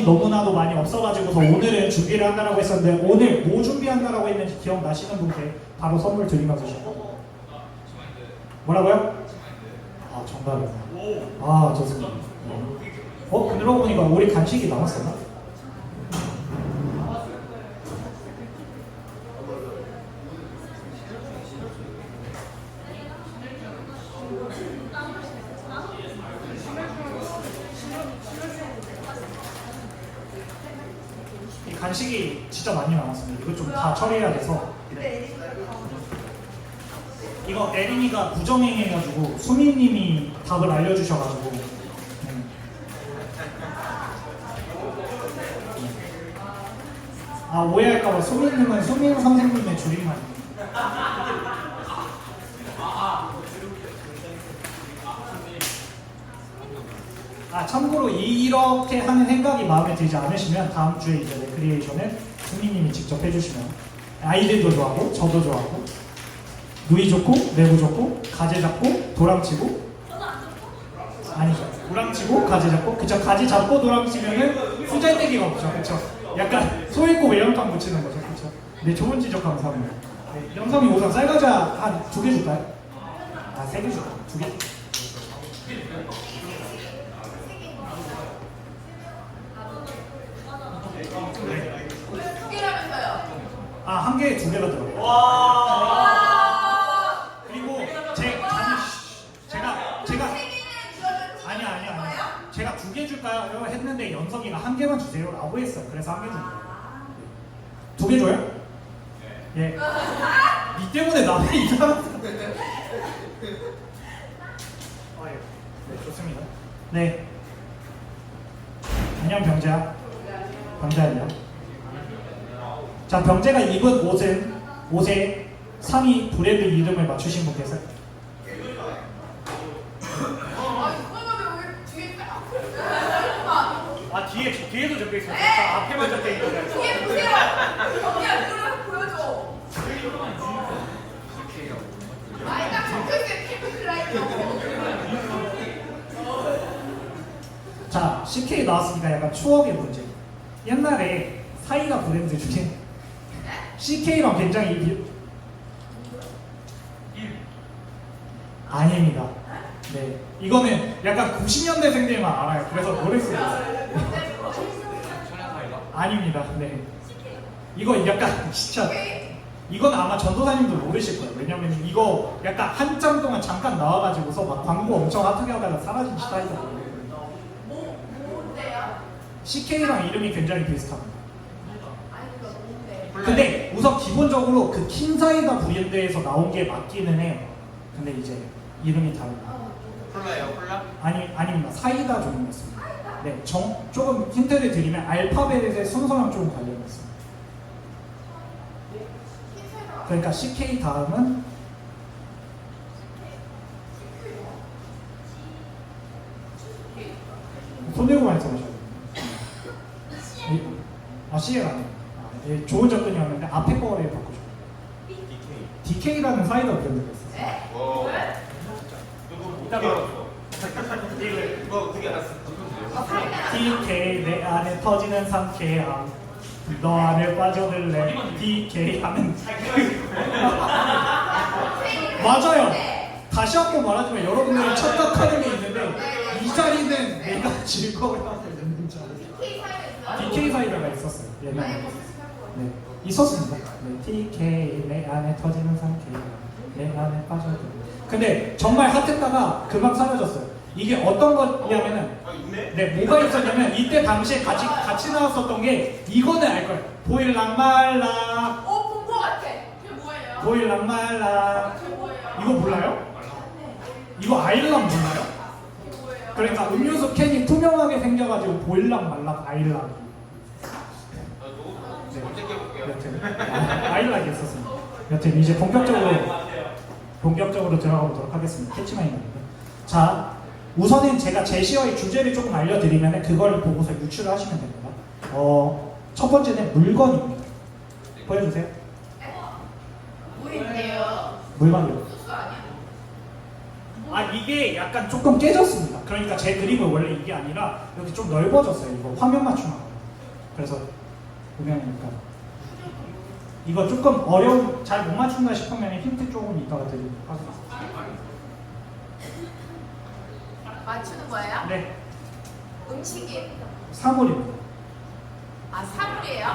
인원이 너무나도 많이 없어가지고서 오늘은 준비를 한다라고 했었는데 오늘 뭐 준비한다라고 했는지 기억나시는 분께 바로 선물 드리면 되죠. 뭐라고요? 아 정답이다. 아 좋습니다. 그러고 보니까 우리 간식이 남았었나? 이 간식이 진짜 많이 남았습니다. 이거 좀 다 처리해야 돼서. 이거 에린이가 부정행해가지고 수민님이 답을 알려주셔가지고 오해할까봐 수민님은 수민 선생님의 줄임말입니다. 참고로 이렇게 하는 생각이 마음에 들지 않으시면 다음 주에 이제 레크리에이션을 수민님이 직접 해주시면 아이들도 좋아하고 저도 좋아하고 누이 좋고 내부 좋고 가재 잡고 도랑치고 아니죠. 도랑치고 가재 잡고 그쵸. 가지 잡고 도랑치면은 후잘데기가 없죠. 그쵸. 약간 소 있고 외양탕 묻히는 거죠. 그쵸. 네 좋은 지적 감사합니다. 네, 영삼이 우선 쌀과자 한 2개 줄까요? 3개 줄까요? 2개? 한 개에 2개가 들어가요. 그리고 제가 2개 줄까요? 했는데 연석이가 1개만 주세요 라고 했어요. 그래서 1개 줍니다. 2개 줘요? 예. 니 때문에 나만 이상한 네, 좋습니다. 네. 안녕 병재야. 병재야. 자, 병재가 입은 옷의 상의 브랜드 이름을 맞추신 분 계세요? 뒤에도 적혀 있어요. 앞에만 적혀 있는데. 뒤에 보세요. 경기야, 이거를 보여줘. 딱 적혀 있어요. 캠프 라이브. 자, CK 나왔으니까 약간 추억의 문제. 옛날에 사이다 브랜드 중에 CK랑 굉장히 아닙니다. 네, 이거는 약간 90년대생들만 알아요. 그래서 모르겠어요. 아닙니다. 네, 이거 약간 진짜 이건 아마 전도사님도 모르실 거예요. 왜냐면 이거 약간 한참 동안 잠깐 나와가지고서 막 광고 엄청 핫하게 하다가 사라진 스타일이거든요. 뭔데요? CK랑 이름이 굉장히 비슷합니다. 근데 우선 기본적으로 그 킨사이다 브랜드에서 나온 게 맞기는 해요. 근데 이제 이름이 다릅니다. 콜라예요, 콜라? 아닙니다. 사이다 종류였습니다. 네, 조금 힌트를 드리면 알파벳의 순서랑 좀 관련있습니다. 그러니까 CK 다음은 손 들고 말씀하셔야 됩니다. CL 아니에요. 예, 좋은 접근이었는데 앞에 거를 바꾸죠. DK라는 사이다 브랜드가 있었어요. 이따가 이거 그게 알았어. DK 내 안에 터지는 상쾌함 너 안에 빠져들래 DK 하는 맞아요. 다시 한번 말하지만 여러분들이 착각하는 게 있는데 이 자리는 내가 즐거워하고 있는 자리. DK 사이다가 있었어요. 옛날에. 네, 있었습니다. 네, TK 내 안에 터지는 상쾌함 내 안에 빠져들래. 근데 정말 핫했다가 금방 사라졌어요. 이게 어떤 거냐면은 네, 뭐가 있었냐면 이때 당시에 같이 나왔었던 게 이거는 알 거예요. 보일랑 말랑. 본 거 같아. 이게 뭐예요? 보일랑 말랑. 이게 뭐예요? 이거 몰라요? 이거 아일랑 몰라요? 이게 뭐예요? 그러니까 음료수 캔이 투명하게 생겨가지고 보일랑 말랑 아일랑. 여튼 아일락이 있었습니다. 여튼 이제 본격적으로 들어가 보도록 하겠습니다. 캐치마인드입니다. 자, 우선은 제가 제시어의 주제를 조금 알려드리면 그걸 보고서 유추를 하시면 됩니다. 첫 번째는 물건입니다. 보여주세요. 뭐인데요? 물건이요. 소스 아니야? 이게 약간 조금 깨졌습니다. 그러니까 제 그림은 원래 이게 아니라 여기 좀 넓어졌어요. 이거 화면 맞춤하고. 그래서 보면 약간 이거 조금 어려운 잘 못 맞춘다 싶으면 힌트 조금 이따가 드리도록 하겠습니다. 맞추는 거예요? 네, 음식이에요? 사물입니다. 아, 사물이에요?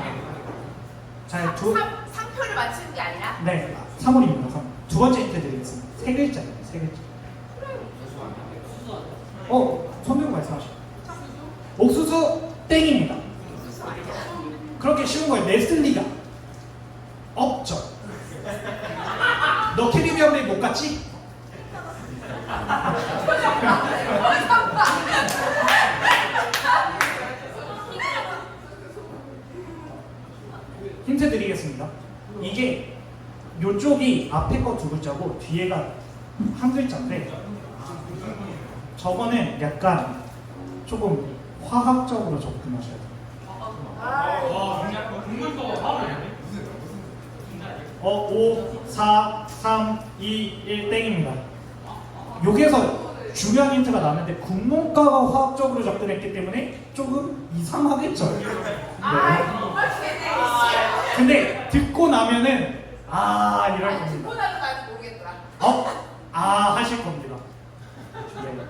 자, 상표를 맞추는 게 아니라? 네, 사물입니다. 사물. 두 번째 힌트 드리겠습니다. 세 글자예요. 세 글자. 손 들고 말씀하시죠. 옥수수 땡입니다. 그렇게 쉬운 거에 냈을 리가 없죠. 너 캐리비안 베이 못 갔지? 힌트 드리겠습니다. 이게 요쪽이 앞에 거 두 글자고 뒤에가 한 글자인데 저거는 약간 조금 화학적으로 접근하셔야 돼요. 5, 4, 3, 2, 1 땡입니다. 여기에서 중요한 힌트가 나는데 국문과가 화학적으로 접근했기 때문에 조금 이상하겠죠. 네. 근데 듣고 나면은 이럴 겁니다. 듣고 나도 아직 모르겠더라. 하실 겁니다. 네.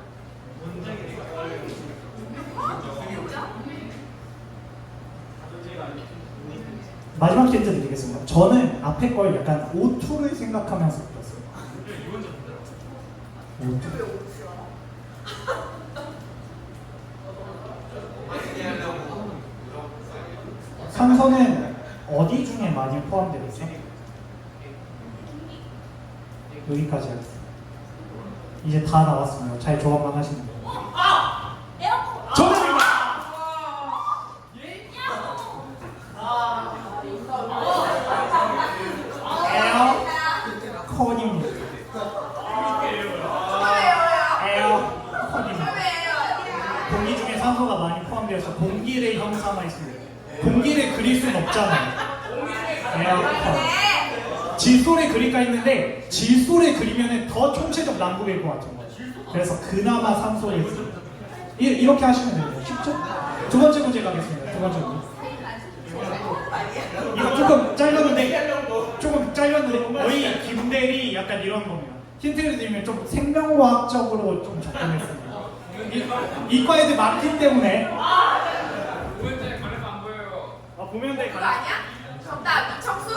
마지막 힌트 드리겠습니다. 저는 앞에 걸 약간 O2를 생각하면서 들었어요. O2. 산소는 어디 중에 많이 포함되어 있어? 여기까지 하겠습니다. 이제 다 나왔습니다. 잘 조합만 하시면 돼요. 에어컨! 정답입니다! 에어컨입니다. 에어컨입니다. 공기 중에 산소가 많이 포함되어서 공기를 형상화 있습니다. 공기를 그릴 수는 없잖아요. 에어컨. 질소를 그릴까 했는데 질소를 그리면 더 총체적 난국일 것 같은 거예요. 그래서 그나마 산소를 씁니다. 이렇게 하시면 됩니다. 쉽죠? 두 번째 문제 가겠습니다. 두 번째 문제. 이거 조금 잘렸는데 거의 김대리 약간 이런 겁니다. 힌트를 드리면 좀 생명과학적으로 좀 접근했습니다. 이과 애들 많기 때문에 보면 돼. 그거 아니야? 정답 이청수?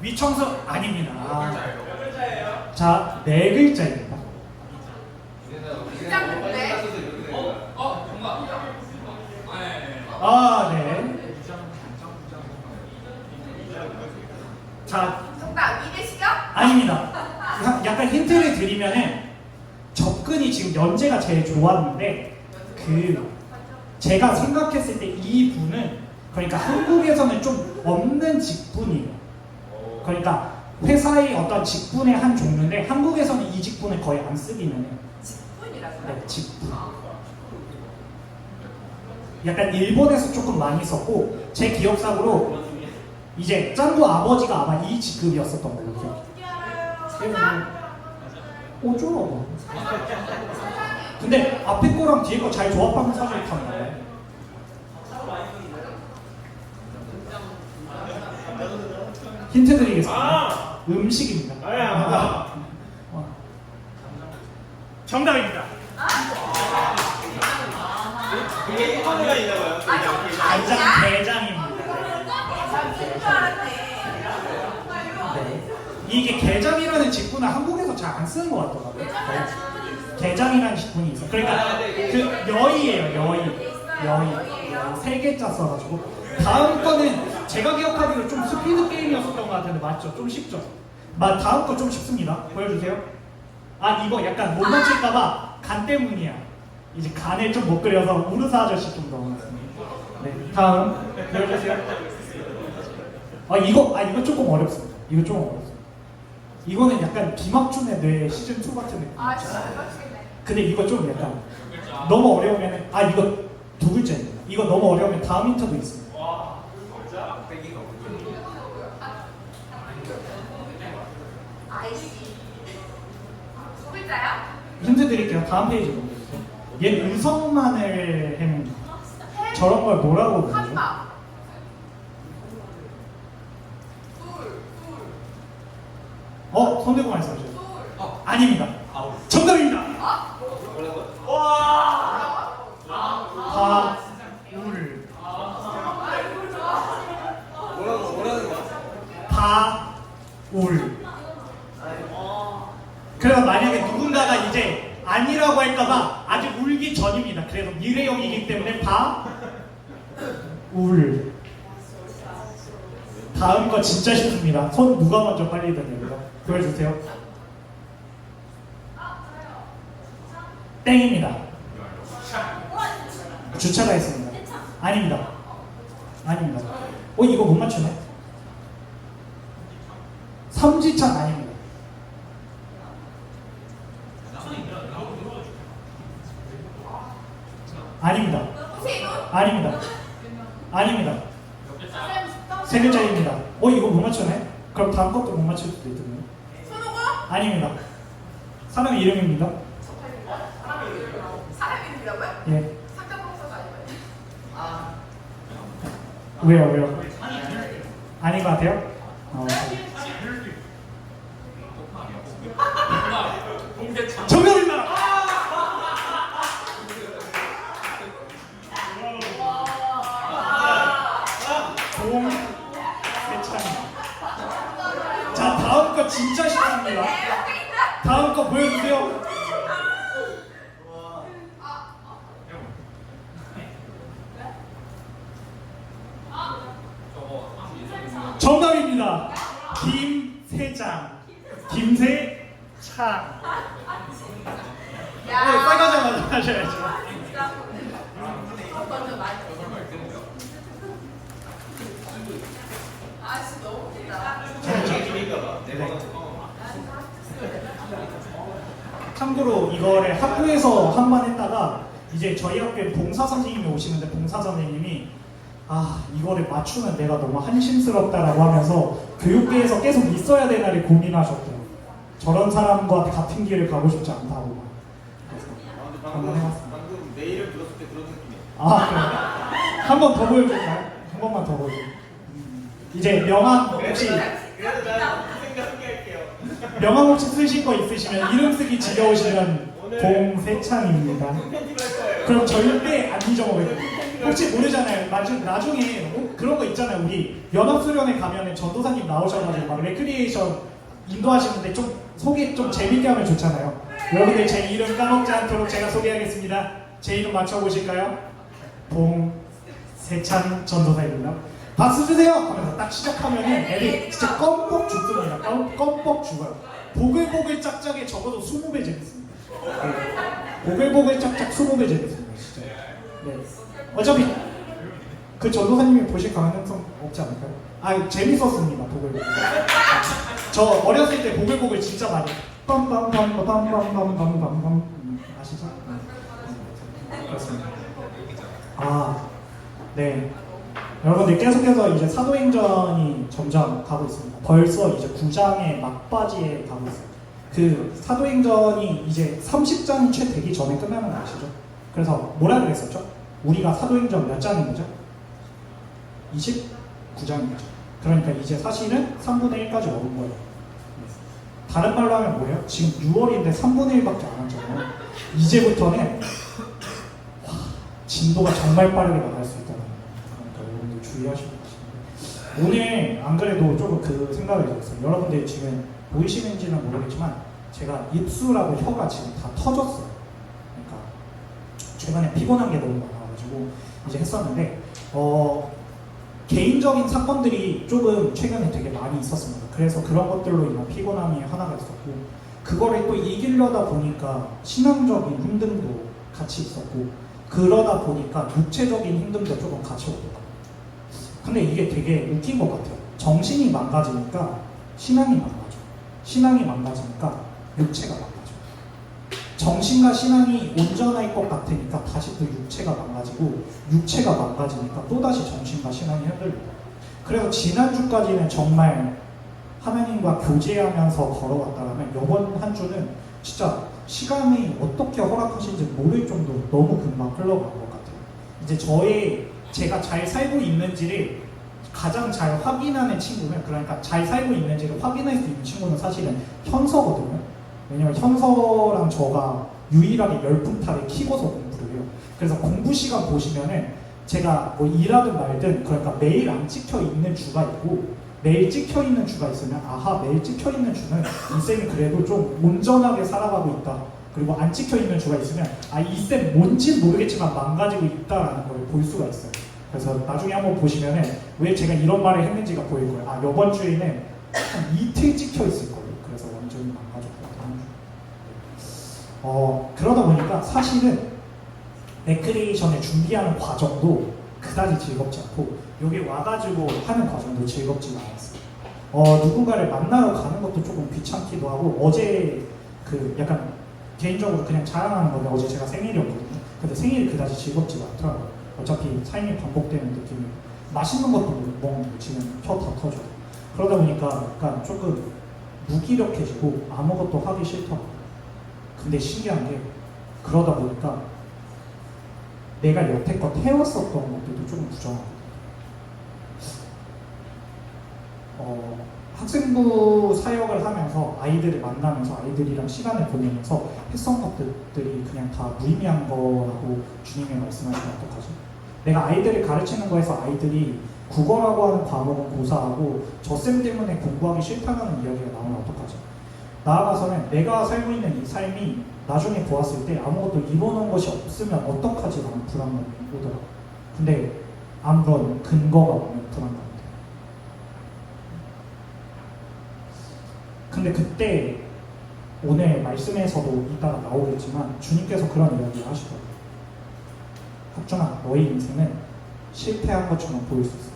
위청수 아닙니다. 자, 네 글자입니다. 긴장되는데? 네. 자, 정답 이내시경? 아닙니다. 약간 힌트를 드리면은 접근이 지금 연재가 제일 좋았는데 제가 생각했을 때 이 분은 그러니까 한국에서는 좀 없는 직분이에요. 그러니까 회사의 어떤 직분의 한 종류인데 한국에서는 이 직분을 거의 안 쓰기는 해요. 직분이라고요? 네, 직분. 약간 일본에서 조금 많이 썼고 제 기억상으로 이제 짱구 아버지가 아마 이 직급이었었던 걸로 기억해요. 어쩌라고. 근데 앞에 거랑 뒤에 거 잘 조합하면 사실 참 나와요. 힌트 드리겠습니다. 음식입니다. 정답입니다. 그게 일본어가 있나 봐요. 간장 게장입니다. 줄 알았네. 네. 이게 게장이라는 직분은 한국에서 잘 안 쓰는 것 같더라고요. 게장이라는 직분이 있어. 그러니까 그 여의예요. 여의. 세 개자 써가지고. 다음 거는 제가 기억하기로 좀 스피드 게임이었었던 것 같은데 맞죠? 좀 쉽죠? 다음 거 좀 쉽습니다. 보여주세요. 이거 약간 못 맞힐까봐 간 때문이야. 이제 간을 좀 못 그려서 우르사 아저씨 좀 넣어놨습니다. 네, 다음 보여주세요. 이거 조금 어렵습니다. 이거 조금 어렵습니다. 이거는 약간 김학준의 뇌 시즌 2 같은 느낌. 진짜 맞추겠네. 근데 이거 좀 약간 너무 어려우면 이거 두 글자입니다. 이거 너무 어려우면 다음 힌트도 있습니다. 아이씨. 두 글자야? 힌트 드릴게요. 다음 페이지 보세요. 얘 의성만을 해냅니다. 저런 걸 뭐라고 부르죠? 한마. 손 들고 말씀하세요. 술. 아닙니다. 아우. 정답입니다. 뭐라고요? 바, 울, 뭐라는 거야? 바, 울. 그래서 만약에 누군가가 이제 아니라고 할까봐 아직 울기 전입니다. 그래서 미래형이기 때문에 바, 울. 다음 거 진짜 쉽습니다. 손 누가 먼저 빨리 드립니다. 보여주세요. 땡입니다. 주차가 있습니다. 아닙니다. 아닙니다. 이거 못 맞추네? 삼지창 아닙니다. 아닙니다. 아닙니다. 아닙니다. 세 글자입니다. 이거 못 맞추네? 그럼 다음 것도 못 맞출 수도 있거든요. 아닙니다. 사람 이름입니다. 사람 이름이라고요? 예. 상가봉사가 아니고요. 왜요? 아닌 것 같아요? 정답입니다! 봉세찬. 자, 다음 거 진짜 쉽습니다. 다음 거 보여주세요. 정답입니다. 김세장. 김세창. 빨가자마자 하셔야죠. 진짜 너무 웃기다. 참고로 이거를 학교에서 한 번 했다가 이제 저희 학교에 봉사 선생님이 오시는데 봉사 선생님이 이거를 맞추면 내가 너무 한심스럽다라고 하면서 교육계에서 계속 있어야 될 날이 고민하셨대요. 저런 사람과 같은 길을 가고 싶지 않다고. 그래서 한번 해봤습니다. 방금 내 이름 들었을 때 그런 느낌이야. 그래. 한 번 더 보여줄까요? 한 번만 더 보여줘. 이제 명함 혹시 그래도 난 생각하게 할게요. 명함 혹시 쓰실 거 있으시면 이름 쓰기 지겨우시면 봉세창입니다. 편집할 거예요. 그럼 절대 안 잊어먹어요. 혹시 모르잖아요. 나중에 그런 거 있잖아요. 우리 연합수련회 가면은 전도사님 나오셔가지고 막 레크리에이션 인도하시는데 좀 소개 좀 재밌게 하면 좋잖아요. 여러분들 제 이름 까먹지 않도록 제가 소개하겠습니다. 제 이름 맞춰보실까요? 봉세찬 전도사입니다. 박수 주세요! 하면서 딱 시작하면은 애들이 진짜 껌뻑 죽습니다. 껌뻑 죽어요. 보글보글 짝짝에 적어도 20배 재밌습니다. 네. 보글보글 짝짝 20배 재밌습니다. 진짜. 네. 어차피 그 전도사님이 보실 가능성 없지 않을까요? 재밌었습니다. 보글보글. 저 어렸을 때 보글보글 진짜 많이 빰빰빰빰빰빰빰빰빰 아시죠? 그렇습니다. 네. 여러분들 계속해서 이제 사도행전이 점점 가고 있습니다. 벌써 이제 9장의 막바지에 가고 있어요. 그 사도행전이 이제 30장이 채 되기 전에 끝나는 거 아시죠? 그래서 뭐라 그랬었죠? 우리가 사도행전 몇 장인 거죠? 29장인 거죠. 그러니까 이제 사실은 3분의 1까지 오른 거예요. 다른 말로 하면 뭐예요? 지금 6월인데 3분의 1밖에 안 왔잖아요. 이제부터는 진도가 정말 빠르게 나갈 수 있다는 거예요. 그러니까 여러분들 주의하시고 계십니다. 오늘 안 그래도 조금 그 생각을 해봤어요. 여러분들 지금 보이시는지는 모르겠지만 제가 입술하고 혀가 지금 다 터졌어요. 그러니까 최근에 피곤한 게 너무 많아가지고 이제 했었는데 개인적인 사건들이 조금 최근에 되게 많이 있었습니다. 그래서 그런 것들로 인한 피곤함이 하나가 있었고 그거를 또 이기려다 보니까 신앙적인 힘듦도 같이 있었고 그러다 보니까 육체적인 힘듦도 조금 같이 오더라고요. 근데 이게 되게 웃긴 것 같아요. 정신이 망가지니까 신앙이 망가져. 신앙이 망가지니까 육체가 망가져. 정신과 신앙이 온전할 것 같으니까 다시 또 육체가 망가지고 육체가 망가지니까 또다시 정신과 신앙이 흔들리고 그래서 지난주까지는 정말 하나님과 교제하면서 걸어왔다면 이번 한 주는 진짜 시간이 어떻게 허락하신지 모를 정도로 너무 금방 흘러간 것 같아요. 이제 저의 제가 잘 살고 있는지를 가장 잘 확인하는 친구는, 그러니까 잘 살고 있는지를 확인할 수 있는 친구는 사실은 현서거든요. 왜냐면 현서랑 저가 유일하게 열풍타를 키고서 공부를 해요. 그래서 공부 시간 보시면은 제가 뭐 일하든 말든, 그러니까 매일 안 찍혀 있는 주가 있고 매일 찍혀 있는 주가 있으면, 아하, 매일 찍혀 있는 주는 이 쌤이 그래도 좀 온전하게 살아가고 있다. 그리고 안 찍혀 있는 주가 있으면, 아, 이 쌤 뭔진 모르겠지만 망가지고 있다라는 걸 볼 수가 있어요. 그래서 나중에 한번 보시면은 왜 제가 이런 말을 했는지가 보일 거예요. 아, 이번 주에는 한 이틀 찍혀 있을 거예요. 그래서 완전히 망가졌거든요. 그러다 보니까 사실은 레크리에이션을 준비하는 과정도 그다지 즐겁지 않고, 여기 와가지고 하는 과정도 즐겁지 않았어요. 누군가를 만나러 가는 것도 조금 귀찮기도 하고, 어제 그 약간 개인적으로 그냥 자랑하는 건데, 어제 제가 생일이었거든요. 근데 생일이 그다지 즐겁지가 않더라고요. 어차피 삶이 반복되는 느낌이, 맛있는 것도 못 먹는 거 지금 혀 다 터져. 그러다 보니까 약간 조금 무기력해지고 아무것도 하기 싫더라고요. 근데 신기한 게, 그러다 보니까 내가 여태껏 해왔었던 것들도 조금 부정하거든요. 학생부 사역을 하면서 아이들을 만나면서 아이들이랑 시간을 보내면서 했던 것들이 그냥 다 무의미한 거라고 주님이 말씀하시면 어떡하지? 내가 아이들을 가르치는 거에서 아이들이 국어라고 하는 과목은 고사하고 저 쌤 때문에 공부하기 싫다는 이야기가 나오면 어떡하지? 나아가서는 내가 살고 있는 이 삶이 나중에 보았을 때 아무것도 이뤄놓은 것이 없으면 어떡하지? 라는 불안감이 오더라고요. 근데 아무런 근거가 없는 불안감. 근데 그때 오늘 말씀에서도 이따가 나오겠지만 주님께서 그런 이야기를 하시더라고요. 학준아, 너의 인생은 실패한 것처럼 보일 수 있어.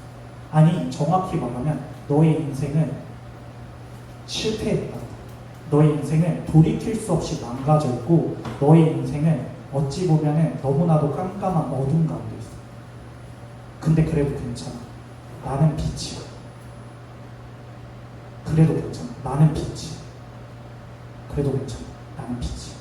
아니, 정확히 말하면 너의 인생은 실패했다. 너의 인생은 돌이킬 수 없이 망가져 있고, 너의 인생은 어찌 보면 너무나도 깜깜한 어둠 가운데 있어. 근데 그래도 괜찮아. 나는 빛이야. 그래도 괜찮아. 나는 빛이야. 그래도 괜찮아. 나는 빛이야.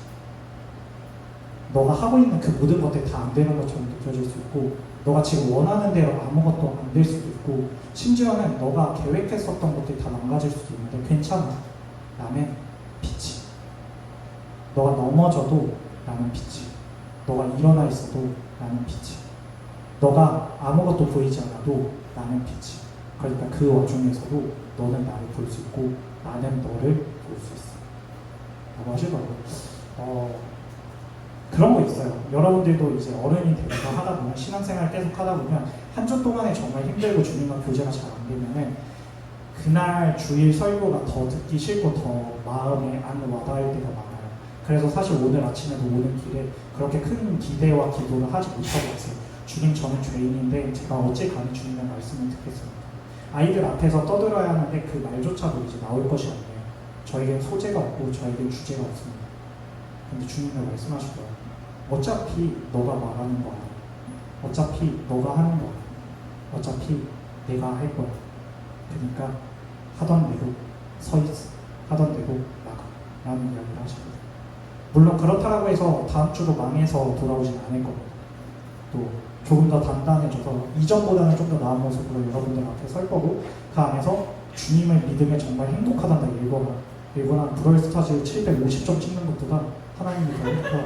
너가 하고 있는 그 모든 것들이 다 안 되는 것처럼 느껴질 수 있고, 너가 지금 원하는 대로 아무것도 안 될 수도 있고, 심지어는 너가 계획했었던 것들이 다 망가질 수도 있는데 괜찮아. 나는 빛이. 너가 넘어져도 나는 빛이. 너가 일어나 있어도 나는 빛이. 너가 아무것도 보이지 않아도 나는 빛이. 그러니까 그 와중에서도 너는 나를 볼 수 있고 나는 너를 볼 수 있어. 라고 하시더라고요. 그런 거 있어요. 여러분들도 이제 어른이 되면서 하다 보면, 신앙생활 계속 하다 보면 한 주 동안에 정말 힘들고 주님과 교제가 잘 안 되면은 그날 주일 설교가 더 듣기 싫고 더 마음에 안 와닿을 때가 많아요. 그래서 사실 오늘 아침에도 오는 길에 그렇게 큰 기대와 기도를 하지 못하고 왔어요. 주님, 저는 죄인인데 제가 어찌 감히 주님의 말씀을 듣겠습니까? 아이들 앞에서 떠들어야 하는데 그 말조차도 이제 나올 것이 없네요. 저에겐 소재가 없고 저에겐 주제가 없습니다. 근데 주님은 말씀하시더라고요. 어차피 너가 말하는 거 아니야. 어차피 너가 하는 거 아니야. 어차피 내가 할 거야. 그러니까 하던 대로 서 있어. 하던 대로 나가. 라는 이야기를 하시거든요. 물론 그렇다고 해서 다음 주도 망해서 돌아오진 않을 겁니다. 또 조금 더 단단해져서 이전보다는 좀 더 나은 모습으로 여러분들 앞에 설 거고, 그 안에서 주님을 믿으면 정말 행복하단다. 일본한 브롤스타즈 750점 찍는 것보다 하나님이 더 행복하다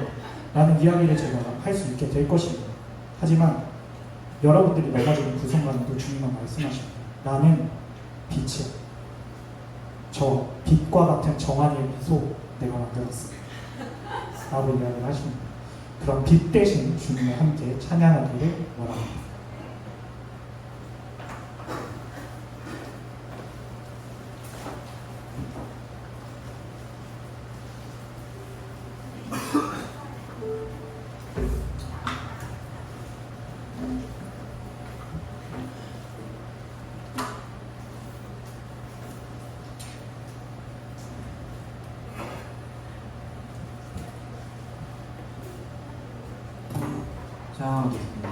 라는 이야기를 제가 할 수 있게 될 것입니다. 하지만 여러분들이 내가 지금 구성관도 주님은 말씀하십니다. 나는 빛이야. 저 빛과 같은 정한이의 미소 내가 만들었어. 라고 이야기를 하십니다. 그런 빛 대신 주님과 함께 찬양하기를 원합니다. 찬양하겠습니다.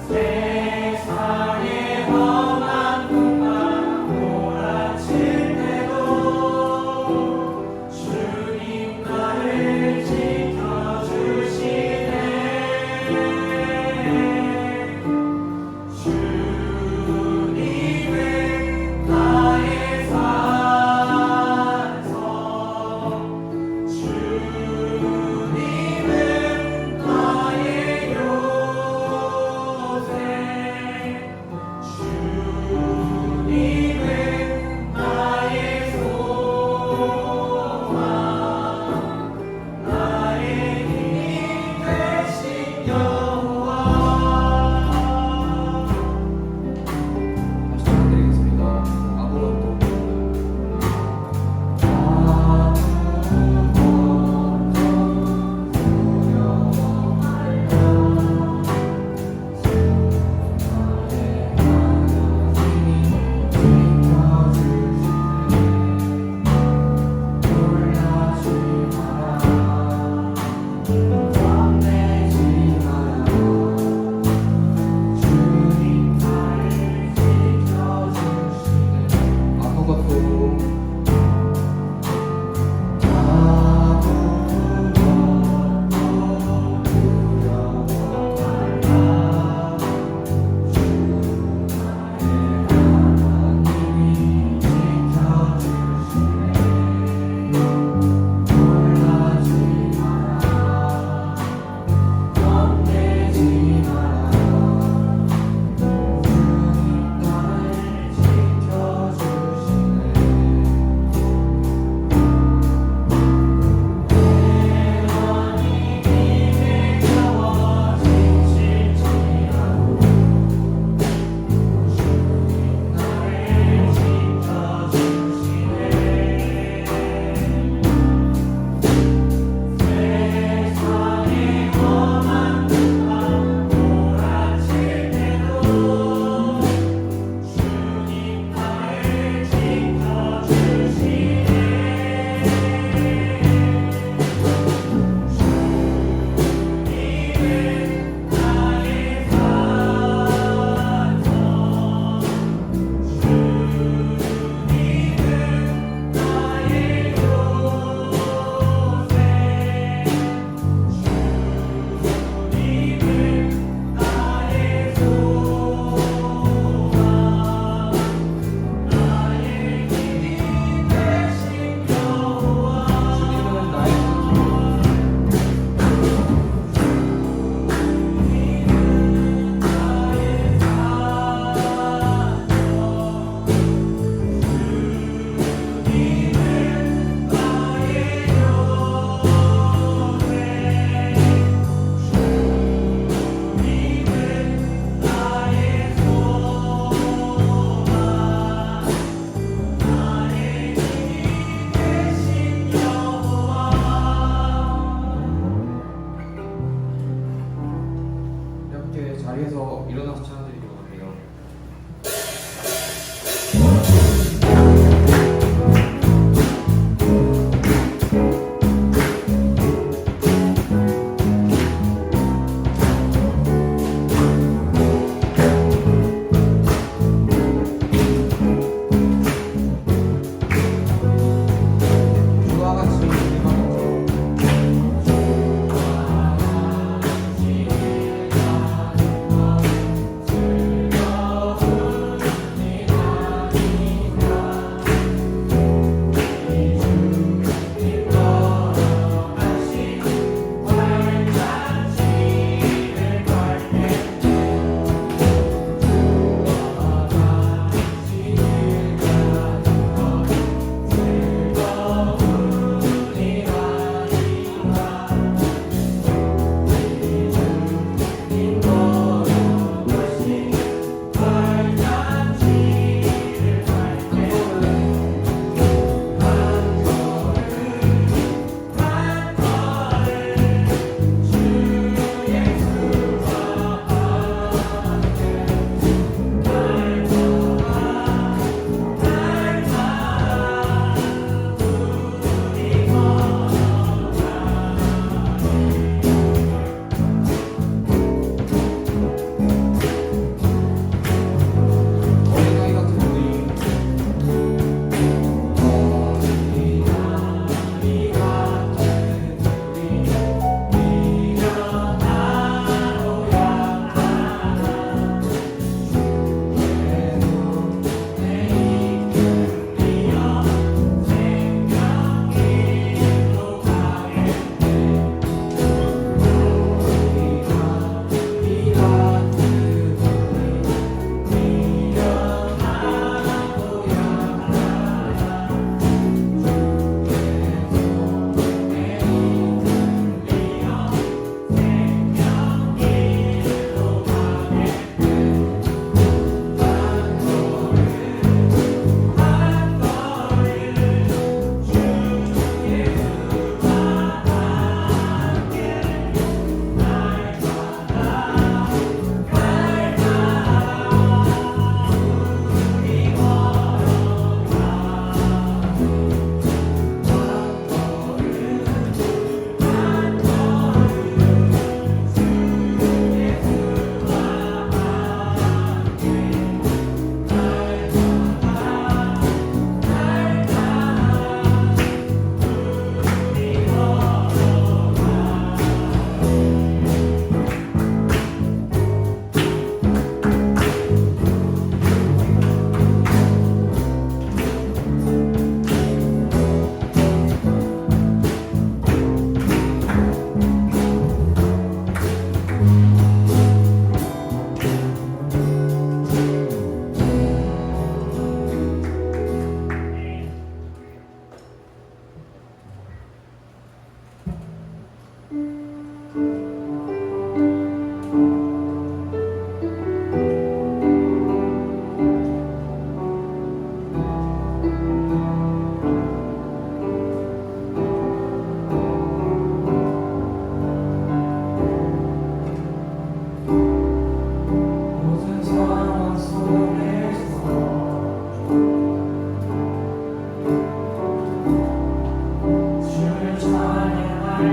세상의 험한 풍파 몰아칠 때도 주님 나를 지켜주시네. 주님은 나의 산성, 주님은 나의 요새, 주님은 나의 소망, 나의 힘 되신 여호와. 다시 부탁드리겠습니다. 아무것도 아무것도 주님은 나의 함께 자리에서 일어나서 찬양드리도록 할게요. 주와 같이 우리가 주 모든 상황 속에서 주를 찬양할지어다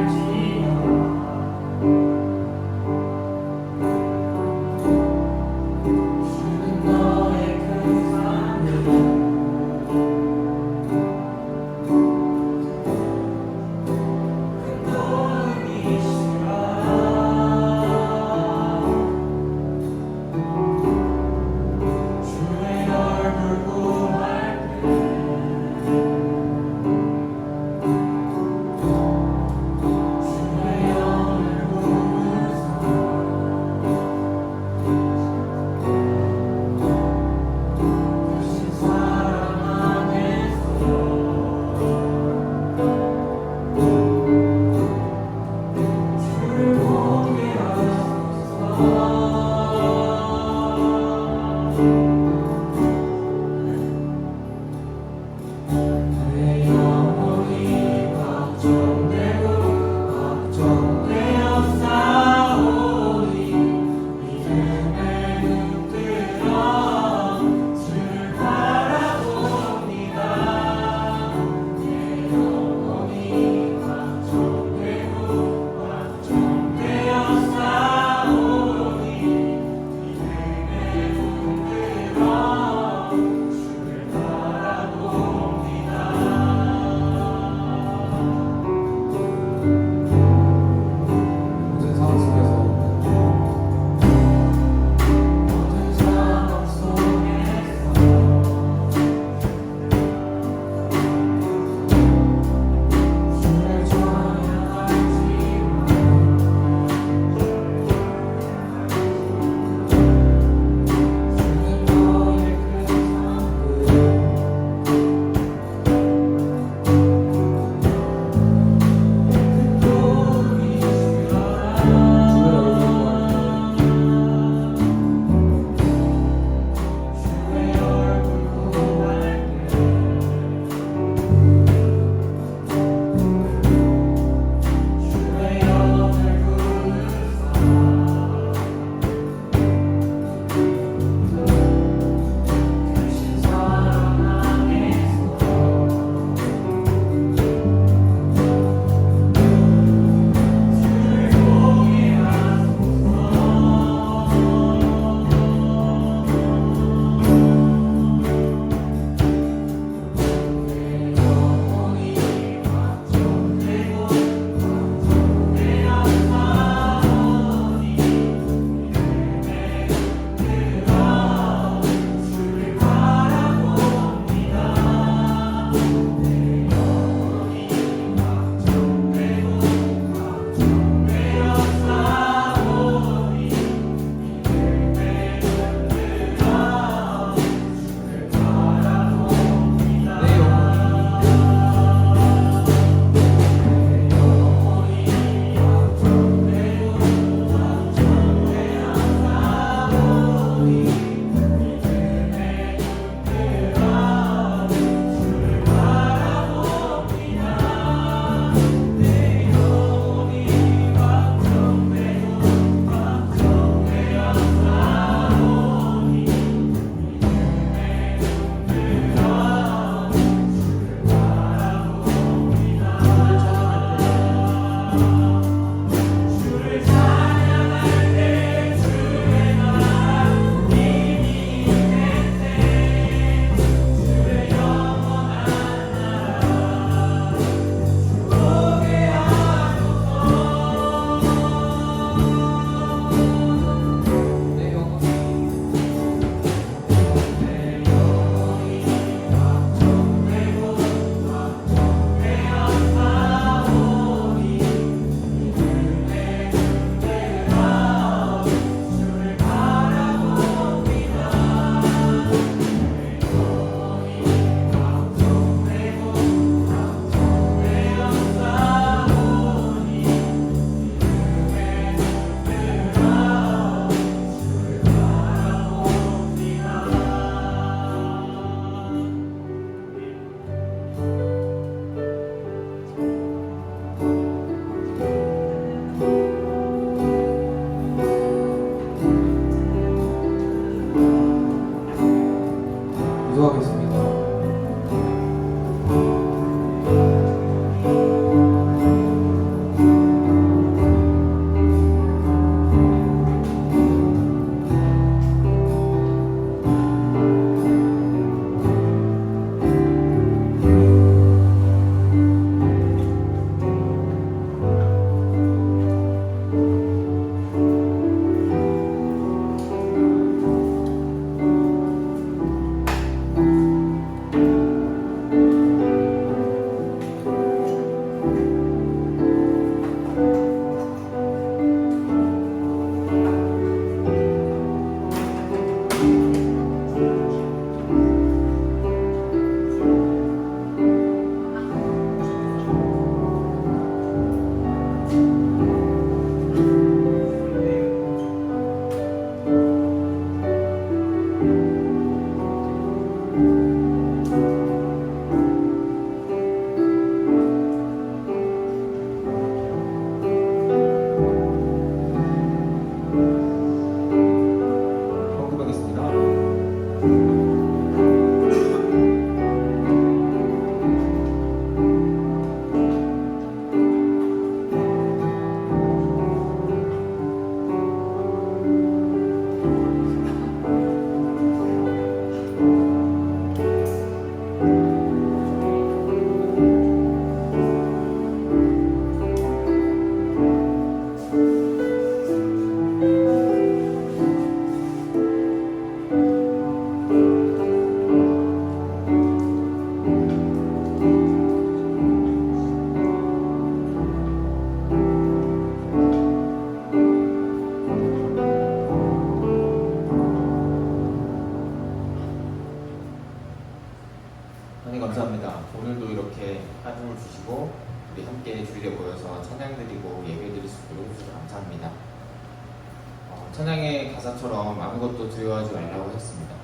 찬양의 가사처럼 아무것도 두려워하지 말라고 했습니다.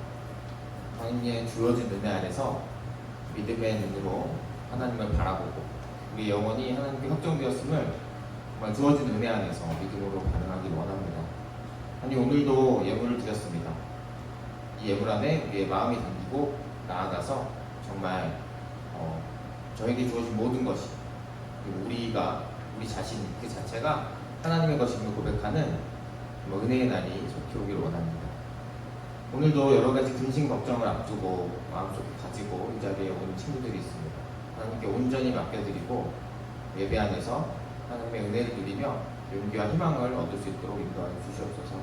하나님의 주어진 은혜 안에서 믿음의 눈으로 하나님을 바라보고 우리 영혼이 하나님께 확정되었음을 정말 주어진 은혜 안에서 믿음으로 반응하기 원합니다. 아니 오늘도 예물을 드렸습니다. 이 예물 안에 우리의 마음이 담기고 나아가서 정말 저에게 주어진 모든 것이 그리고 우리 자신 그 자체가 하나님의 것임을 고백하는 은혜의 날이 속히 오기를 원합니다. 오늘도 여러 가지 근심 걱정을 앞두고 마음속에 가지고 이 자리에 온 친구들이 있습니다. 하나님께 온전히 맡겨드리고 예배 안에서 하나님의 은혜를 누리며 용기와 희망을 얻을 수 있도록 인도하여 주시옵소서.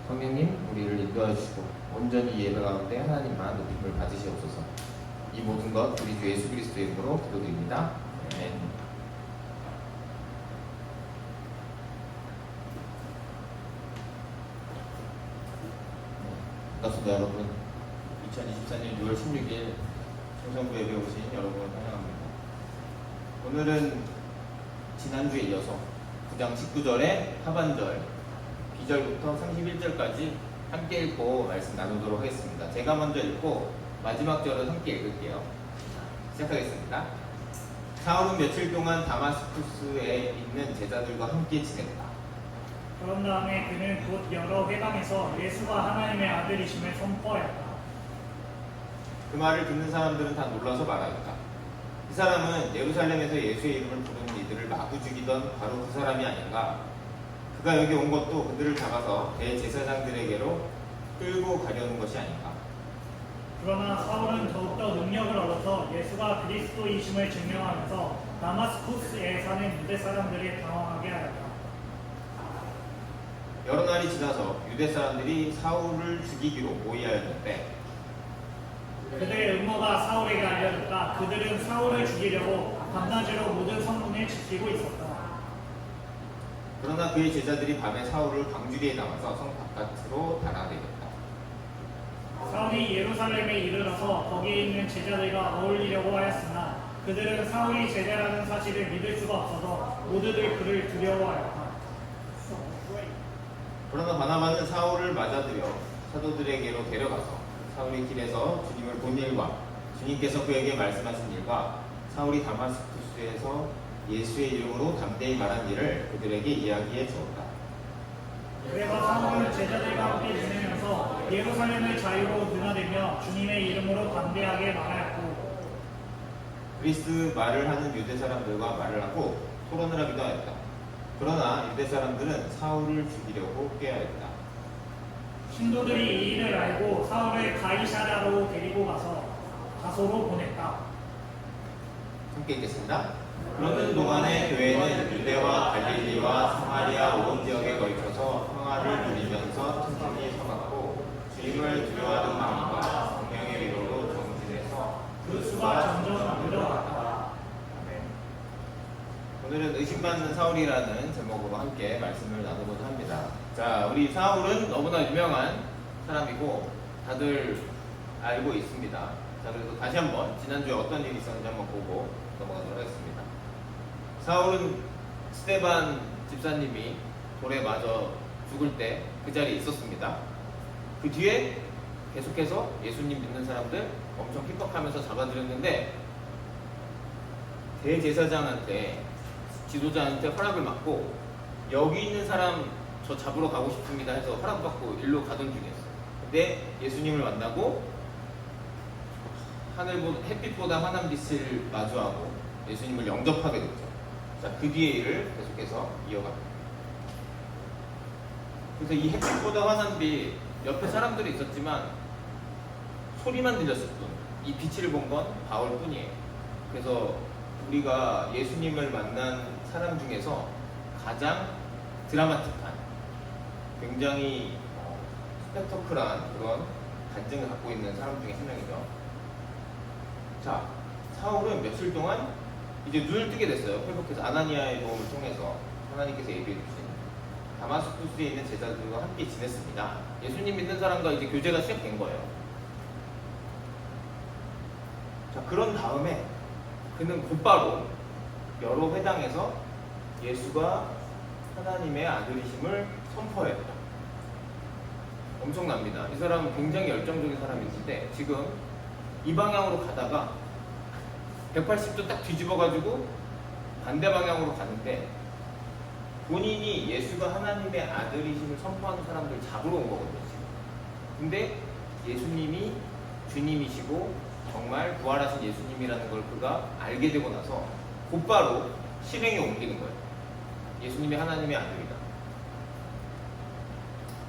성령님 우리를 인도하여 주시고 온전히 예배 가운데 하나님만 높임을 받으시옵소서. 이 모든 것 우리 주 예수 그리스도의 이름으로 기도드립니다. 아멘. 반갑습니다 여러분. 2024년 6월 16일 청성부 예배 오신 여러분 환영합니다. 오늘은 지난주에 이어서 9장 19절의 하반절 B절부터 31절까지 함께 읽고 말씀 나누도록 하겠습니다. 제가 먼저 읽고 마지막 절을 함께 읽을게요. 시작하겠습니다. 사울은 며칠 동안 다마스쿠스에 있는 제자들과 함께 지냈다. 그런 다음에 그는 곧 여러 회당에서 예수가 하나님의 아들이심을 선포하였다. 그 말을 듣는 사람들은 다 놀라서 말하였다. 이 사람은 예루살렘에서 예수의 이름을 부르는 이들을 마구 죽이던 바로 그 사람이 아닌가? 그가 여기 온 것도 그들을 잡아서 대제사장들에게로 끌고 가려는 것이 아닌가? 그러나 사울은 더욱더 능력을 얻어서 예수가 그리스도이심을 증명하면서 다마스쿠스에 사는 유대 사람들이 당황하게 하였다. 여러 날이 지나서 유대 사람들이 사울을 죽이기로 모의하였는데 그들의 음모가 사울에게 알려졌다. 그들은 사울을 죽이려고 밤낮으로 모든 성문을 지키고 있었다. 그러나 그의 제자들이 밤에 사울을 광주리에 담아서 성 바깥으로 달아내렸다. 사울이 예루살렘에 이르러서 거기에 있는 제자들과 어울리려고 하였으나 그들은 사울이 제자라는 사실을 믿을 수가 없어서 모두들 그를 두려워하였다. 그러나 바나바는 사울을 맞아들여 사도들에게로 데려가서 사울이 길에서 주님을 본 일과 주님께서 그에게 말씀하신 일과 사울이 다마스쿠스에서 예수의 이름으로 담대히 말한 일을 그들에게 이야기해 주었다. 그래서 사울은 제자들과 함께 지내면서 예루살렘의 자유로 드나들며 주님의 이름으로 담대하게 말하였고 그리스 말을 하는 유대 사람들과 말을 하고 토론을 하기도 하였다. 그러나 유대 사람들은 사울을 죽이려고 꾀하였다. 신도들이 이 일을 알고 사울을 가이사랴로 데리고 가서 다소로 보냈다. 함께 읽겠습니다. 그러는 동안에 교회는 유대와 갈릴리와 사마리아 온 지역에 걸쳐서 평화를 누리면서 튼튼히 서갔고 주님을 두려워하는 마음과 성령의 위로로 정진해서 그 수가 점점 늘어났다. 오늘은 의심받는 사울이라는 제목으로 함께 말씀을 나누고자 합니다. 자, 우리 사울은 너무나 유명한 사람이고 다들 알고 있습니다. 자, 그래서 다시 한번 지난주에 어떤 일이 있었는지 한번 보고 넘어가도록 하겠습니다. 사울은 스데반 집사님이 돌에 맞아 죽을 때 그 자리에 있었습니다. 그 뒤에 계속해서 예수님 믿는 사람들 엄청 핍박하면서 잡아들였는데 대제사장한테 지도자한테 허락을 받고 여기 있는 사람 저 잡으러 가고 싶습니다 해서 허락받고 일로 가던 중이었어요. 근데 예수님을 만나고 햇빛보다 환한 빛을 마주하고 예수님을 영접하게 됐죠. 자, 그 뒤의 일을 계속해서 이어갑니다. 그래서 이 햇빛보다 환한 빛 옆에 사람들이 있었지만 소리만 들렸을 뿐 이 빛을 본 건 바울 뿐이에요. 그래서 우리가 예수님을 만난 사람 중에서 가장 드라마틱한 굉장히 스펙터클한 그런 간증을 갖고 있는 사람 중에 한 명이죠. 자, 사울은 며칠 동안 이제 눈을 뜨게 됐어요. 회복해서 아나니아의 도움을 통해서 하나님께서 예비해 주신 다마스쿠스에 있는 제자들과 함께 지냈습니다. 예수님 믿는 사람과 이제 교제가 시작된 거예요. 자, 그런 다음에 그는 곧바로 여러 회당에서 예수가 하나님의 아들이심을 선포했다. 엄청납니다. 이 사람은 굉장히 열정적인 사람인데 지금 이 방향으로 가다가 180도 딱 뒤집어가지고 반대 방향으로 가는데 본인이 예수가 하나님의 아들이심을 선포하는 사람들 잡으러 온 거거든요. 지금. 근데 예수님이 주님이시고 정말 부활하신 예수님이라는 걸 그가 알게 되고 나서 곧바로 실행에 옮기는 거예요. 예수님이 하나님의 아들이다.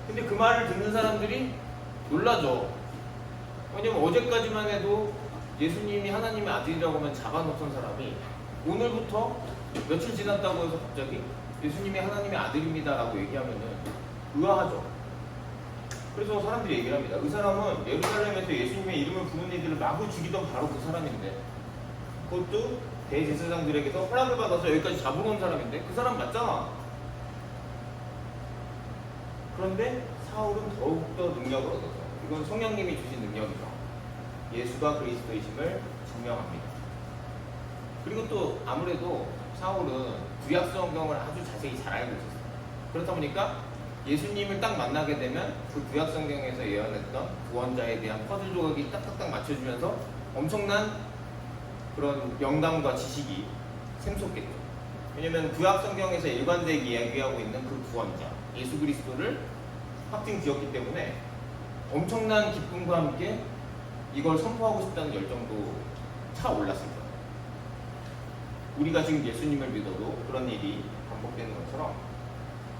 근데 그 말을 듣는 사람들이 놀라죠. 왜냐면 어제까지만 해도 예수님이 하나님의 아들이라고 하면 잡아놓던 사람이 오늘부터 며칠 지났다고 해서 갑자기 예수님이 하나님의 아들입니다라고 얘기하면은 의아하죠. 그래서 사람들이 얘기를 합니다. 그 사람은 예루살렘에서 예수님의 이름을 부르는 이들을 마구 죽이던 바로 그 사람인데, 그것도 대제사장들에게서 허락을 받아서 여기까지 잡으러 온 사람인데 그 사람 맞잖아. 그런데 사울은 더욱더 능력을 얻어서, 이건 성령님이 주신 능력이죠. 예수가 그리스도이심을 증명합니다. 그리고 또 아무래도 사울은 구약 성경을 아주 자세히 잘 알고 있었어요. 그렇다 보니까 예수님을 딱 만나게 되면 그 구약 성경에서 예언했던 구원자에 대한 퍼즐 조각이 딱딱딱 맞춰주면서 엄청난 그런 영감과 지식이 샘솟겠죠. 왜냐면 구약 성경에서 일관되게 이야기하고 있는 그 구원자 예수 그리스도를 확증 지었기 때문에 엄청난 기쁨과 함께 이걸 선포하고 싶다는 열정도 차올랐을 거예요. 우리가 지금 예수님을 믿어도 그런 일이 반복되는 것처럼.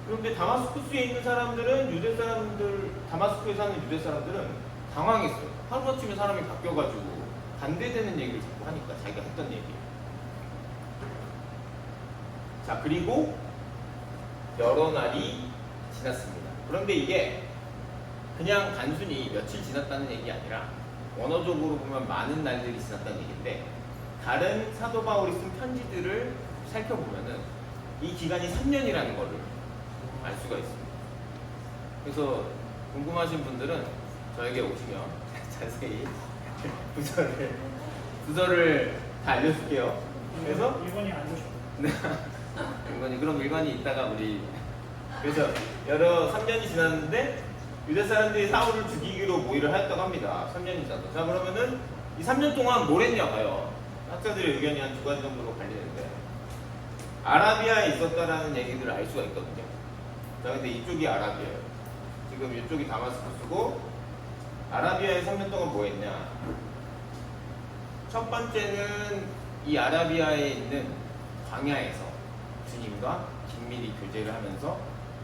그런데 다마스쿠스에 있는 사람들은, 유대 사람들, 다마스쿠에 사는 유대 사람들은 당황했어요. 하루아침에 사람이 바뀌어가지고 반대되는 얘기를 자꾸 하니까, 자기가 했던 얘기. 자, 그리고 여러 날이 지났습니다. 그런데 이게 그냥 단순히 며칠 지났다는 얘기 아니라 원어적으로 보면 많은 날들이 지났다는 얘기인데, 다른 사도 바울이 쓴 편지들을 살펴보면은 이 기간이 3년이라는 거를 알 수가 있습니다. 그래서 궁금하신 분들은 저에게 오시면 자세히 구절을 다 알려줄게요. 그래서 일본이 안 좋죠. 네. 그럼 일관이 있다가 우리, 그래서 여러 3년이 지났는데 유대 사람들이 사울을 죽이기로 모의를 하였다고 합니다. 3년이 지났다. 자, 그러면은 이 3년 동안 뭘 했냐 봐요. 학자들의 의견이 한 2가지 정도로 갈리는데, 아라비아에 있었다라는 얘기들을 알 수가 있거든요. 자, 근데 이쪽이 아라비아예요. 지금 이쪽이 다마스쿠스고, 아라비아에 3년 동안 뭐 했냐. 첫 번째는 이 아라비아에 있는 광야에서 주님과 긴밀히 교제를 하면서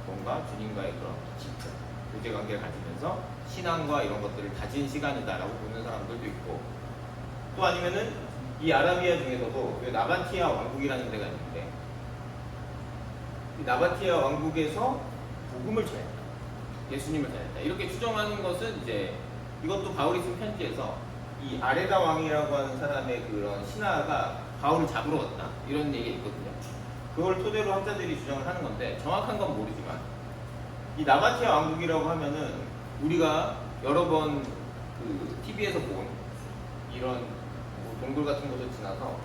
뭔가 주님과의 그런 깊은 교제 관계를 가지면서 신앙과 이런 것들을 가진 시간이다라고 보는 사람들도 있고, 또 아니면은 이 아라비아 중에서도 나바티아 왕국이라는 데가 있는데, 이 나바티아 왕국에서 복음을 전했다, 예수님을 전했다, 이렇게 추정하는 것은 이제 이것도 바울이 쓴 편지에서 이 아레다 왕이라고 하는 사람의 그런 신하가 바울을 잡으러 갔다, 이런 얘기가 있거든요. 그걸 토대로 학자들이 주장을 하는 건데 정확한 건 모르지만, 이 나바티아 왕국이라고 하면은 우리가 여러 번 그 TV에서 본 이런 뭐 동굴 같은 곳을 지나서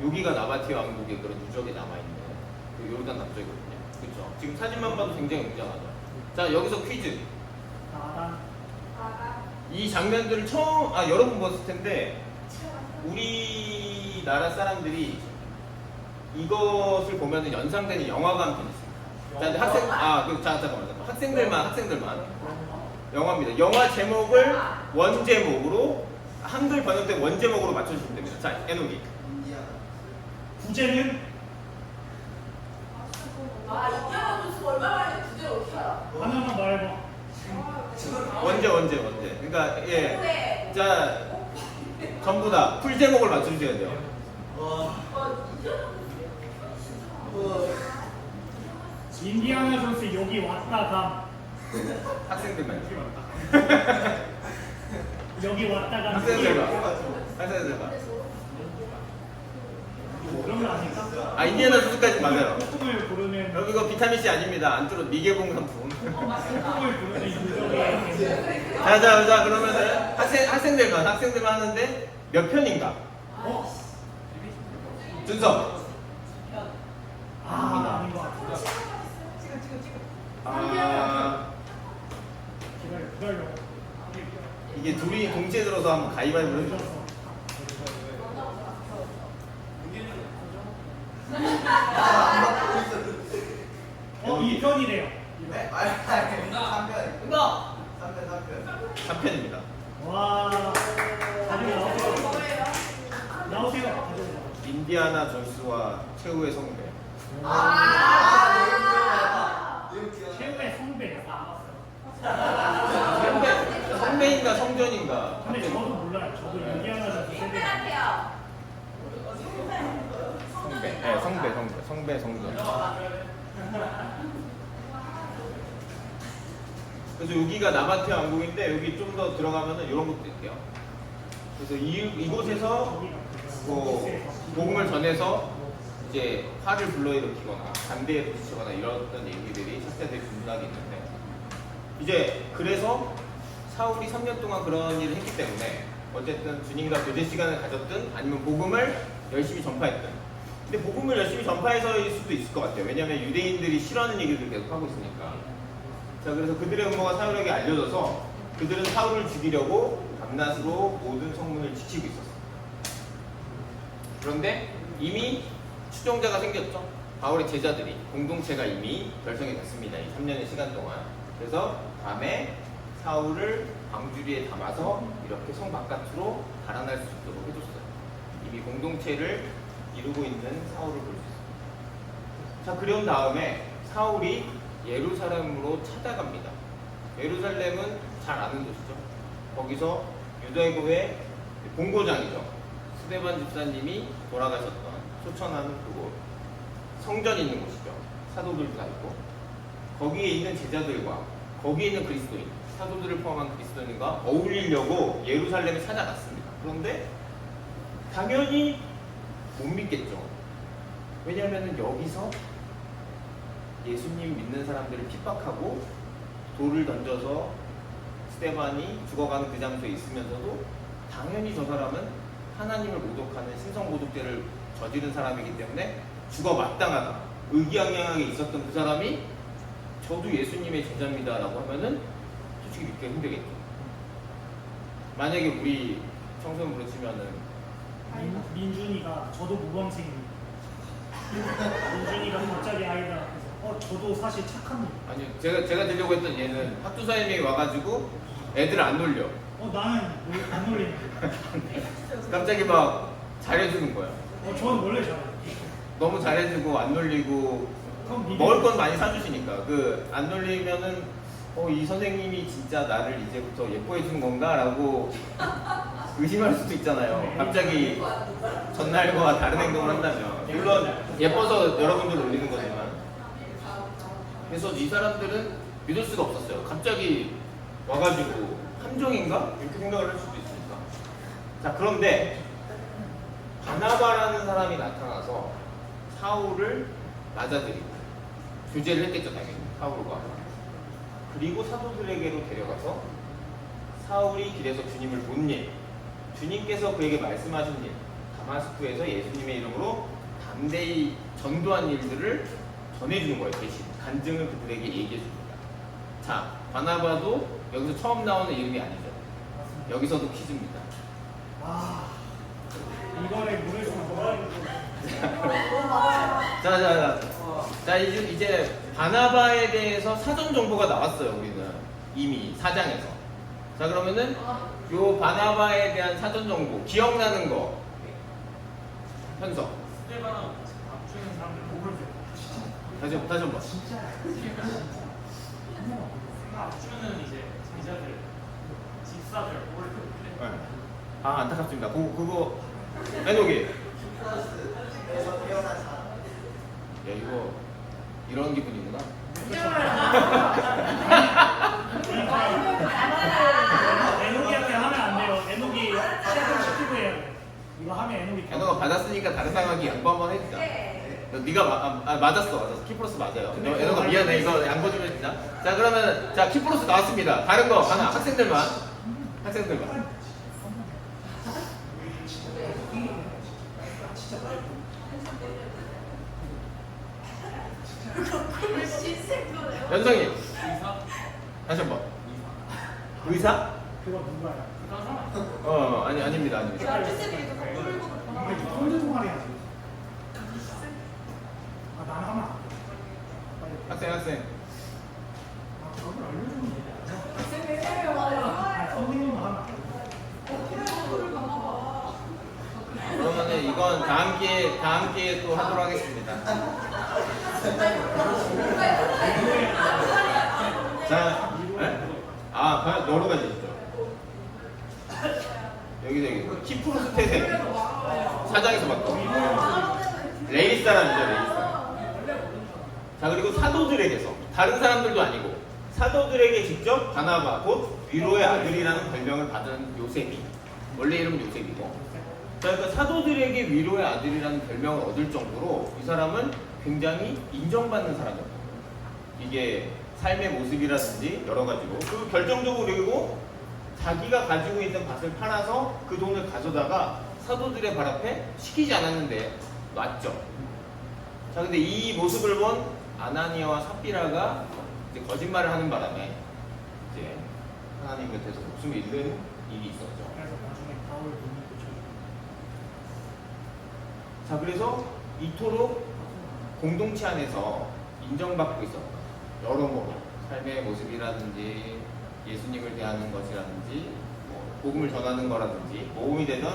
여기가 나바티아 왕국의 그런 유적이 남아있는 그 요르단 남쪽이거든요. 그렇죠? 지금 사진만 봐도 굉장히 웅장하죠. 자, 여기서 퀴즈. 이 장면들을 처음, 여러분 보셨을 텐데 우리나라 사람들이 이것을 보면은 연상되는 영화가 한 편 있습니다. 자, 이제 잠깐만. 학생들만. 영화입니다. 영화 제목을 원제목으로, 한글 번역된 원제목으로 맞춰주시면 됩니다. 자, 에노기. 부제는 이경환 선수가 얼마 만에 부제를 어떻게 알아? 하나만 말해봐. 원제. 그러니까 예. 자, 전부 다 풀 제목을 맞춰주셔야 돼요. 인디아나 선수 여기 왔다가 학생들만. 여기 왔다가 학생들만. 그런 거 아닐까? 인디아나 선수까지 맞아요. 소품을 부르는 여기 이거 비타민 C 아닙니다. 안쪽으로 미개봉 상품. 소품을 부르는 유적의 자, 그러면은 학생들만 하는데 몇 편인가? 준서. 아닌 것 같아. 이게 둘이 동시에 들어서 한번 가위바위보를 해줘. 이 편이래요. 네? 아니 3편. 이거 3편. 3편입니다. 와, 가지고 나오세요. 뭐예요? 나오세요. 가지고. 인디아나 존스와 최후의 성배. 최후의 성배. 성배인가 성전인가? 근데 저도 몰라요. 저도 인디아나 세대. 팬한테요. 성배. 네, 성배 성전. 그래서 여기가 나바테 왕국인데 여기 좀 더 들어가면은 이런 것도 있대요. 그래서 이곳에서 뭐 복음을 전해서 이제 화를 불러일으키거나 반대에 부딪히거나 이런 얘기들이 학자들이 분분하게 있는데 이제 그래서 사울이 3년 동안 그런 일을 했기 때문에 어쨌든 주님과 교제 시간을 가졌든 아니면 복음을 열심히 전파했든 근데 복음을 열심히 전파해서일 수도 있을 것 같아요. 왜냐하면 유대인들이 싫어하는 얘기를 계속 하고 있으니까. 자, 그래서 그들의 음모가 사울에게 알려져서 그들은 사울을 죽이려고 밤낮으로 모든 성문을 지키고 있었어요. 그런데 이미 추종자가 생겼죠. 바울의 제자들이 공동체가 이미 결성이 됐습니다. 이 3년의 시간 동안. 그래서 밤에 사울을 방주리에 담아서 이렇게 성 바깥으로 달아날 수 있도록 해줬어요. 이미 공동체를 이루고 있는 사울을 볼 수 있습니다. 자, 그런 다음에 사울이 예루살렘으로 찾아갑니다. 예루살렘은 잘 아는 도시죠. 거기서 유대교회 본고장이죠. 스데반 집사님이 돌아가셨던 소천하는 그곳 성전이 있는 곳이죠. 사도들도 다 있고 거기에 있는 제자들과 거기에 있는 그리스도인 사도들을 포함한 그리스도인과 어울리려고 예루살렘에 찾아갔습니다. 그런데 당연히 못 믿겠죠. 왜냐하면 여기서 예수님 믿는 사람들을 핍박하고 돌을 던져서 스데반이 죽어가는 그 장소에 있으면서도 당연히 저 사람은 하나님을 모독하는 신성모독죄를 저지른 사람이기 때문에 죽어 마땅하다. 의기양양하게 있었던 그 사람이 저도 예수님의 제자입니다 라고 하면은 솔직히 믿기가 힘들겠죠. 만약에 우리 청소년부로 치면은 민준이가 저도 모범생입니다. 민준이가 갑자기 아이들 앞에서 저도 사실 착합니다. 아니요 제가 들려고 했던 얘는 학교사님이 와가지고 애들 안 놀려. 나는 안 놀리는데. 갑자기 막 잘해주는 거야. 저는 원래 잘해요. 너무 잘해주고 안 놀리고 먹을 건 많이 사주시니까 그 안 놀리면은 이 선생님이 진짜 나를 이제부터 예뻐해 주는 건가라고 의심할 수도 있잖아요. 갑자기 전날과 다른 행동을 한다면 물론 예뻐서 여러분들 놀리는 거지만 그래서 이 사람들은 믿을 수가 없었어요. 갑자기 와가지고 함정인가? 이렇게 생각을 할 수도 있으니까. 자, 그런데 바나바라는 사람이 나타나서 사울을 맞아들이고 교제를 했겠죠, 당연히 사울과. 그리고 사도들에게로 데려가서 사울이 길에서 주님을 본 일, 주님께서 그에게 말씀하신 일, 다마스쿠에서 예수님의 이름으로 담대히 전도한 일들을 전해주는 거예요. 대신 간증을 그들에게 얘기해 줍니다. 자, 바나바도 여기서 처음 나오는 이름이 아니죠. 여기서도 퀴즈입니다. 이거를 물을 수 있는 자, 이제 바나바에 대해서 사전 정보가 나왔어요. 우리는 이미 4장에서. 자, 그러면은 요 바나바에 대한 사전 정보 기억나는 거 현석. 스테반 앞주는 사람들 목을 다시 한번. 앞주는 이제 제자들, 집사들 목을 네. 아, 안타깝습니다. 그거 해독이. 야, 이거 이런 기분이구나. 에녹이한테 하면 안 돼요. 에녹이 시작을 시키고 해야 돼. 이거 하면 에녹이 애너가 받았으니까 다른 사람에게 양보 한번 해주자. 네가 맞았어. 키프로스 맞아요. 애너가 미안해. 이거 양보 좀 해주자. 자, 그러면 자 키프로스 나왔습니다. 다른 거 하나. 학생들만. 연성이. 다시 한번. 의사? 그거 누가요? 아닙니다. 형제 동아리 하지. 나는 하면 안 돼. 빨리. 학생. 그걸 알려주면 되잖아. 선생님은 하면 안 돼. 그러면은 이건 다음 기회에 또 하도록 하겠습니다. 자, 그냥 여러 가지 있죠. 여기 키프로스 태생 사장에서 봤던 레이 사람이죠, 레이 사람. 자, 그리고 사도들에게서 다른 사람들도 아니고 사도들에게 직접 바나바 곧 위로의 아들이라는 별명을 받은 요셉이, 원래 이름은 요셉이고, 자, 그러니까 사도들에게 위로의 아들이라는 별명을 얻을 정도로 이 사람은 굉장히 인정받는 사람이었다. 이게 삶의 모습이라든지 여러 가지로. 그리고 결정적으로 그리고 자기가 가지고 있는 밭을 팔아서 그 돈을 가져다가 사도들의 발 앞에 시키지 않았는데 놨죠. 자, 근데 이 모습을 본 아나니아와 삽비라가 이제 거짓말을 하는 바람에 이제 하나님 곁에서 목숨을 잃는 일이 있었죠. 그래서 나중에 바울 눈이 고쳐주고. 자, 그래서 이토록 공동체 안에서 인정받고 있었다. 여러모로 삶의 모습이라든지 예수님을 대하는 것이라든지 뭐 복음을 전하는 거라든지 모험이 되던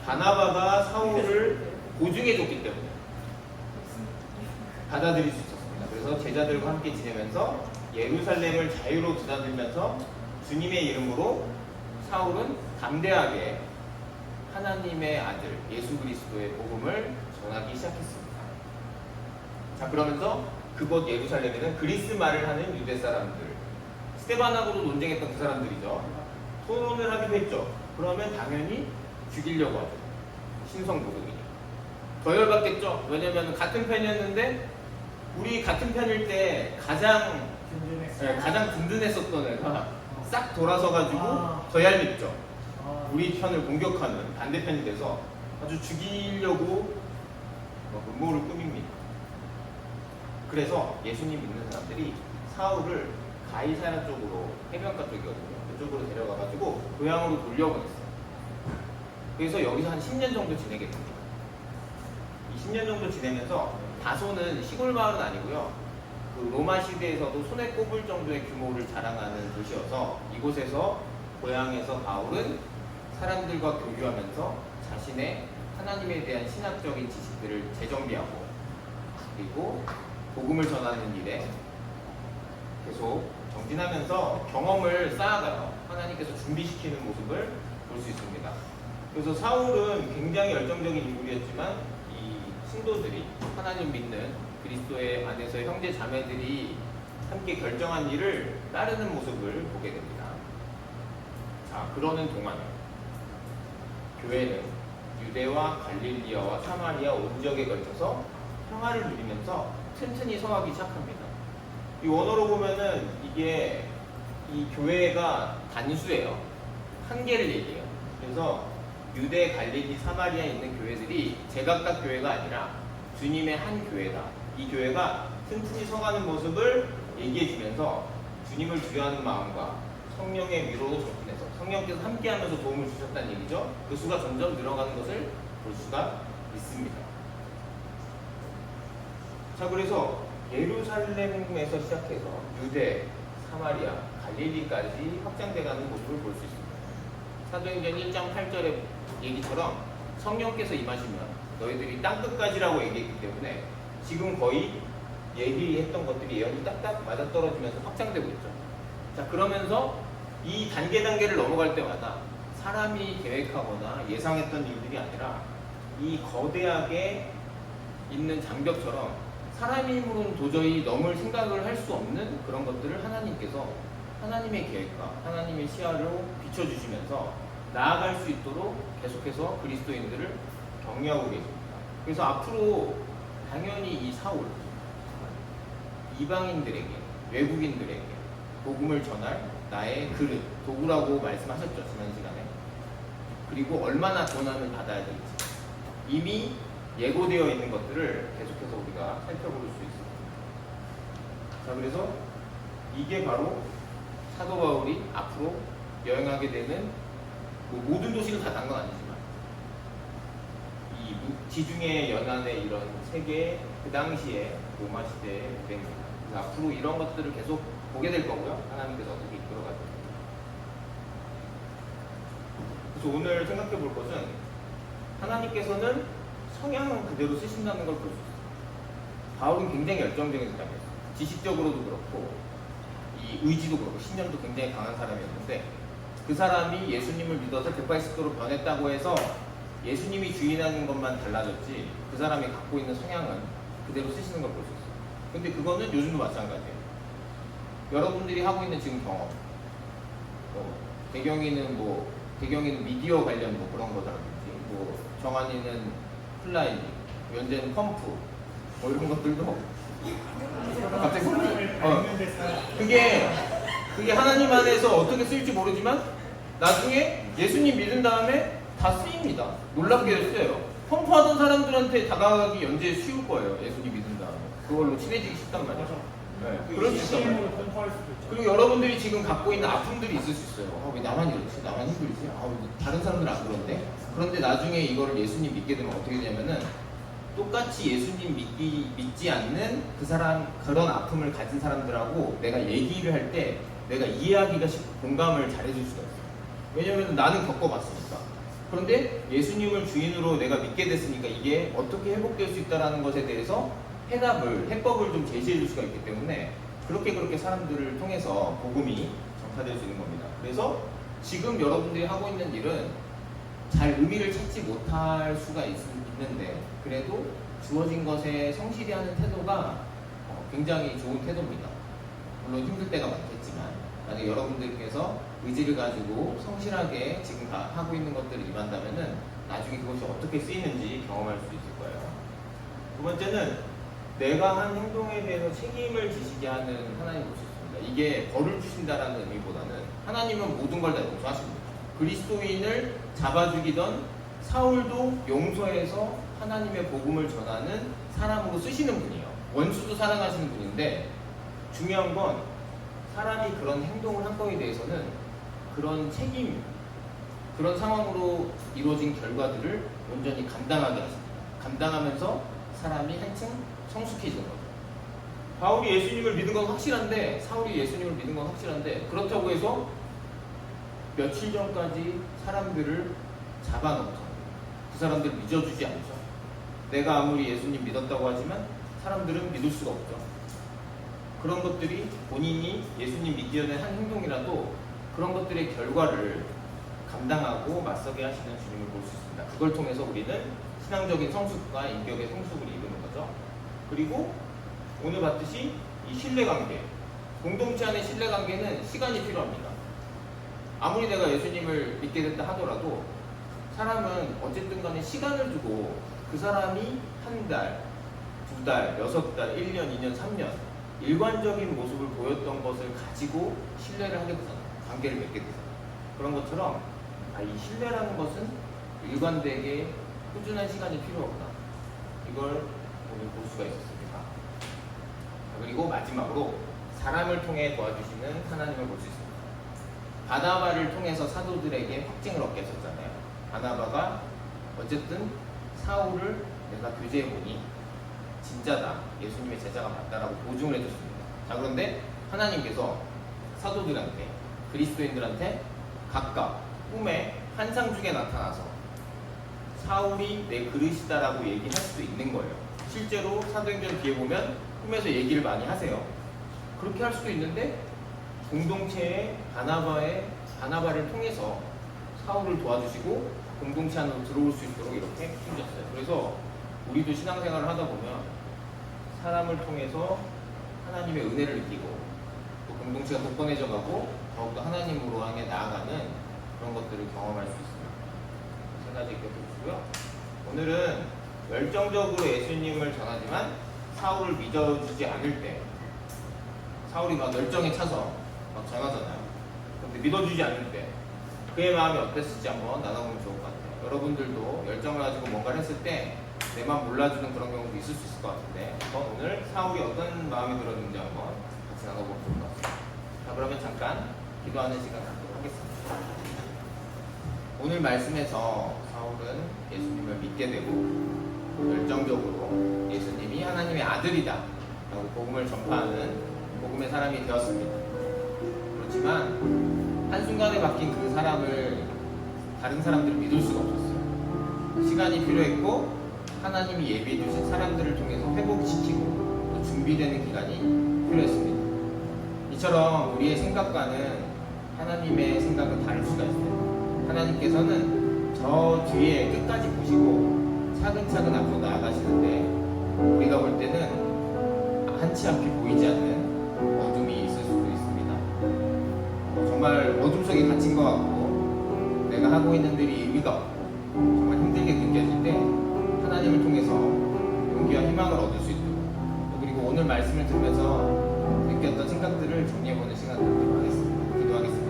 바나바가 사울을 보증해줬기 때문에 받아들일 수 있었습니다. 그래서 제자들과 함께 지내면서 예루살렘을 자유로 드나들면서 주님의 이름으로 사울은 담대하게 하나님의 아들 예수 그리스도의 복음을 전하기 시작했습니다. 자, 그러면서 그곳 예루살렘에는 그리스 말을 하는 유대 사람들, 스데반하고도 논쟁했던 그 사람들이죠. 토론을 하기도 했죠. 그러면 당연히 죽이려고 하죠. 신성모독이니. 더 열받겠죠. 왜냐면 같은 편이었는데 우리 같은 편일 때 가장 든든했었던 애가 싹 돌아서 가지고 더 얄밉죠. 우리 편을 공격하는 반대편이 돼서 아주 죽이려고 음모를 꾸밉니다. 그래서 예수님 믿는 사람들이 사울을 가이사랴 쪽으로, 해변가 쪽이거든요. 그쪽으로 데려가가지고 고향으로 돌려보냈어요. 그래서 여기서 한 10년 정도 지내게 됩니다. 이 10년 정도 지내면서 다소는 시골 마을은 아니고요. 그 로마 시대에서도 손에 꼽을 정도의 규모를 자랑하는 도시여서 이곳에서 고향에서 바울은 사람들과 교류하면서 자신의 하나님에 대한 신학적인 지식들을 재정비하고 그리고 복음을 전하는 일에 계속 정진하면서 경험을 쌓아가요. 하나님께서 준비시키는 모습을 볼 수 있습니다. 그래서 사울은 굉장히 열정적인 인물이었지만 이 신도들이 하나님 믿는 그리스도의 안에서의 형제 자매들이 함께 결정한 일을 따르는 모습을 보게 됩니다. 자, 그러는 동안 교회는 유대와 갈릴리아와 사마리아 온 지역에 걸쳐서 평화를 누리면서 튼튼히 서가기 시작합니다. 이 원어로 보면은 이게 이 교회가 단수예요. 한 개를 얘기해요. 그래서 유대, 갈릴리, 사마리아에 있는 교회들이 제각각 교회가 아니라 주님의 한 교회다. 이 교회가 튼튼히 서가는 모습을 얘기해주면서 주님을 두려워하는 마음과 성령의 위로로 접근해서 성령께서 함께하면서 도움을 주셨다는 얘기죠. 그 수가 점점 늘어가는 것을 볼 수가 있습니다. 자, 그래서 예루살렘에서 시작해서 유대, 사마리아, 갈릴리까지 확장돼가는 모습을 볼 수 있습니다. 사도행전 1장 8절의 얘기처럼 성령께서 임하시면 너희들이 땅끝까지라고 얘기했기 때문에 지금 거의 얘기했던 것들이 예언이 딱딱 맞아떨어지면서 확장되고 있죠. 자, 그러면서 이 단계를 넘어갈 때마다 사람이 계획하거나 예상했던 일들이 아니라 이 거대하게 있는 장벽처럼 사람의 힘으로는 도저히 넘을 생각을 할 수 없는 그런 것들을 하나님께서 하나님의 계획과 하나님의 시야로 비춰주시면서 나아갈 수 있도록 계속해서 그리스도인들을 격려하고 계십니다. 그래서 앞으로 당연히 이 사울, 이방인들에게, 외국인들에게 복음을 전할 나의 그릇, 도구라고 말씀하셨죠, 지난 시간에. 그리고 얼마나 고난을 받아야 될지 이미 예고되어 있는 것들을 계속해서 우리가 살펴볼 수 있습니다. 자, 그래서 이게 바로 사도 바울이 앞으로 여행하게 되는 뭐 모든 도시를 다 간 건 아니지만 이 지중해 연안의 이런 세계 그 당시에 로마 시대의 무대입니다. 그래서 앞으로 이런 것들을 계속 보게 될 거고요. 하나님께서 어떻게 이끌어가죠. 그래서 오늘 생각해 볼 것은 하나님께서는 성향은 그대로 쓰신다는 걸 볼 수 있어요. 바울은 굉장히 열정적인 사람이었어요. 지식적으로도 그렇고 이 의지도 그렇고 신념도 굉장히 강한 사람이었는데 그 사람이 예수님을 믿어서 180도로 변했다고 해서 예수님이 주인하는 것만 달라졌지 그 사람이 갖고 있는 성향은 그대로 쓰시는 걸 볼 수 있어요. 근데 그거는 요즘도 마찬가지예요. 여러분들이 하고 있는 지금 경험, 대경이는 미디어 관련 뭐 그런 거라든지, 뭐 정한이는 플라이닝, 연재는 펌프, 뭐 이런 것들도 갑자기 그게 하나님 안에서 어떻게 쓰일지 모르지만 나중에 예수님 믿은 다음에 다 쓰입니다. 놀랍게 써요. 펌프하던 사람들한테 다가가기 연재 쉬울 거예요. 예수님 믿은 다음에 그걸로 친해지기 쉽단 말이죠. 네, 그럴 수 있단 말이에요. 그리고 여러분들이 지금 갖고 있는 아픔들이 있을 수 있어요. 왜 나만 이렇지? 나만 힘들지? 왜 다른 사람들은 안 그런데? 그런데 나중에 이거를 예수님 믿게 되면 어떻게 되냐면은 똑같이 예수님 믿지 않는 그 사람, 그런 아픔을 가진 사람들하고 내가 얘기를 할 때 내가 이해하기가 쉽고 공감을 잘해줄 수가 있어요. 왜냐면 나는 겪어봤으니까. 그런데 예수님을 주인으로 내가 믿게 됐으니까 이게 어떻게 회복될 수 있다는 것에 대해서 해법을 좀 제시해 줄 수가 있기 때문에 그렇게 사람들을 통해서 복음이 전파될 수 있는 겁니다. 그래서 지금 여러분들이 하고 있는 일은 잘 의미를 찾지 못할 수가 있는데 그래도 주어진 것에 성실히 하는 태도가 굉장히 좋은 태도입니다. 물론 힘들 때가 많겠지만 만약에 여러분들께서 의지를 가지고 성실하게 지금 하고 있는 것들을 임한다면은 나중에 그것이 어떻게 쓰이는지 경험할 수 있을 거예요. 두 번째는 내가 한 행동에 대해서 책임을 지시게 하는 하나님을 볼 수 있습니다. 이게 벌을 주신다라는 의미보다는 하나님은 모든 걸 다 용서하십니다. 그리스도인을 잡아 죽이던 사울도 용서해서 하나님의 복음을 전하는 사람으로 쓰시는 분이에요. 원수도 사랑하시는 분인데 중요한 건 사람이 그런 행동을 한 거에 대해서는 그런 책임, 그런 상황으로 이루어진 결과들을 온전히 감당하게 하십니다. 감당하면서 사람이 한층 성숙해지는 거죠. 바울이 예수님을 믿은 건 확실한데, 사울이 예수님을 믿은 건 확실한데 그렇다고 해서 며칠 전까지 사람들을 잡아놓죠. 그 사람들을 믿어주지 않죠. 내가 아무리 예수님 믿었다고 하지만 사람들은 믿을 수가 없죠. 그런 것들이 본인이 예수님 믿기 전에 한 행동이라도 그런 것들의 결과를 감당하고 맞서게 하시는 주님을 볼 수 있습니다. 그걸 통해서 우리는 신앙적인 성숙과 인격의 성숙을 이루는 거죠. 그리고 오늘 봤듯이 이 신뢰관계, 공동체 안의 신뢰관계는 시간이 필요합니다. 아무리 내가 예수님을 믿게 됐다 하더라도 사람은 어쨌든 간에 시간을 두고 그 사람이 한 달, 두 달, 6달, 1년, 2년, 3년 일관적인 모습을 보였던 것을 가지고 신뢰를 하게 되잖아요. 관계를 맺게 되잖아요. 그런 것처럼 이 신뢰라는 것은 일관되게 꾸준한 시간이 필요하구나. 이걸 오늘 볼 수가 있었습니다. 그리고 마지막으로 사람을 통해 도와주시는 하나님을 볼 수 있습니다. 바나바를 통해서 사도들에게 확증을 얻게 했었잖아요. 바나바가 어쨌든 사울을 내가 교제해보니 진짜다, 예수님의 제자가 맞다라고 보증을 해줬습니다. 자, 그런데 하나님께서 사도들한테, 그리스도인들한테 각각 꿈에 환상 중에 나타나서 사울이 내 그릇이다라고 얘기할 수도 있는 거예요. 실제로 사도행전 뒤에 보면 꿈에서 얘기를 많이 하세요. 그렇게 할 수도 있는데 공동체의 바나바를 통해서 사울을 도와주시고 공동체 안으로 들어올 수 있도록 이렇게 힘줬어요. 그래서 우리도 신앙생활을 하다 보면 사람을 통해서 하나님의 은혜를 느끼고 또 공동체가 굳건해져 가고 더욱더 하나님으로 향해 나아가는 그런 것들을 경험할 수 있습니다. 세 가지 기억해주시고요. 오늘은 열정적으로 예수님을 전하지만 사울을 믿어주지 않을 때, 사울이 막 열정에 차서 막 전하잖아요. 근데 믿어주지 않을 때 그의 마음이 어땠을지 한번 나눠보면 좋을 것 같아요. 여러분들도 열정을 가지고 뭔가를 했을 때 내 마음 몰라주는 그런 경우도 있을 수 있을 것 같은데 한번 오늘 사울이 어떤 마음이 들었는지 한번 같이 나눠보면 좋을 것 같습니다. 자, 그러면 잠깐 기도하는 시간 갖도록 하겠습니다. 오늘 말씀에서 사울은 예수님을 믿게 되고 열정적으로 예수님이 하나님의 아들이다 라고 복음을 전파하는 복음의 사람이 되었습니다. 그렇지만 한순간에 바뀐 그 사람을 다른 사람들은 믿을 수가 없었어요. 시간이 필요했고 하나님이 예비해 주신 사람들을 통해서 회복시키고 또 준비되는 기간이 필요했습니다. 이처럼 우리의 생각과는 하나님의 생각은 다를 수가 있어요. 하나님께서는 저 뒤에 끝까지 보시고 차근차근 앞으로 나아가시는데 우리가 볼 때는 한치 앞이 보이지 않는 어둠이 있을 수도 있습니다. 정말 어둠 속에 갇힌 것 같고 내가 하고 있는 일이 의미가 없고 정말 힘들게 느껴질 때 하나님을 통해서 용기와 희망을 얻을 수 있도록 그리고 오늘 말씀을 들으면서 느꼈던 생각들을 정리해보는 시간 갖도록 하겠습니다. 기도하겠습니다.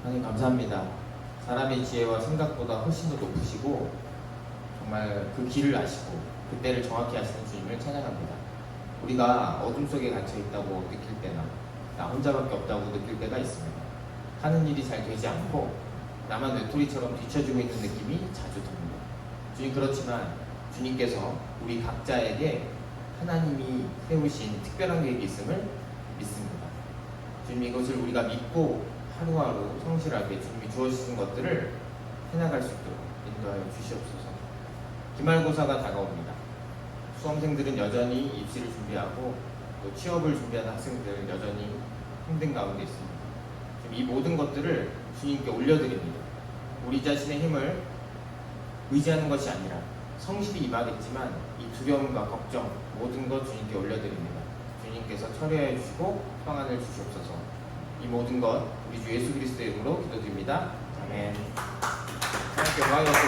하나님 감사합니다. 사람의 지혜와 생각보다 훨씬 더 높으시고 정말 그 길을 아시고 그때를 정확히 아시는 주님을 찬양합니다. 우리가 어둠 속에 갇혀 있다고 느낄 때나 나 혼자밖에 없다고 느낄 때가 있습니다. 하는 일이 잘 되지 않고 나만 외톨이처럼 뒤처지고 있는 느낌이 자주 듭니다. 주님 그렇지만 주님께서 우리 각자에게 하나님이 세우신 특별한 계획이 있음을 믿습니다. 주님 이것을 우리가 믿고 하루하루 성실하게 주님이 주어주신 것들을 해나갈 수 있도록 인도하여 주시옵소서. 기말고사가 다가옵니다. 수험생들은 여전히 입시를 준비하고 또 취업을 준비하는 학생들 여전히 힘든 가운데 있습니다. 이 모든 것들을 주님께 올려드립니다. 우리 자신의 힘을 의지하는 것이 아니라 성실히 임하겠지만 이 두려움과 걱정 모든 것 주님께 올려드립니다. 주님께서 처리해 주시고 평안을 주시옵소서. 이 모든 것 우리 주 예수 그리스도의 이름으로 기도드립니다. 아멘. 하나님께 영광이 없습니다.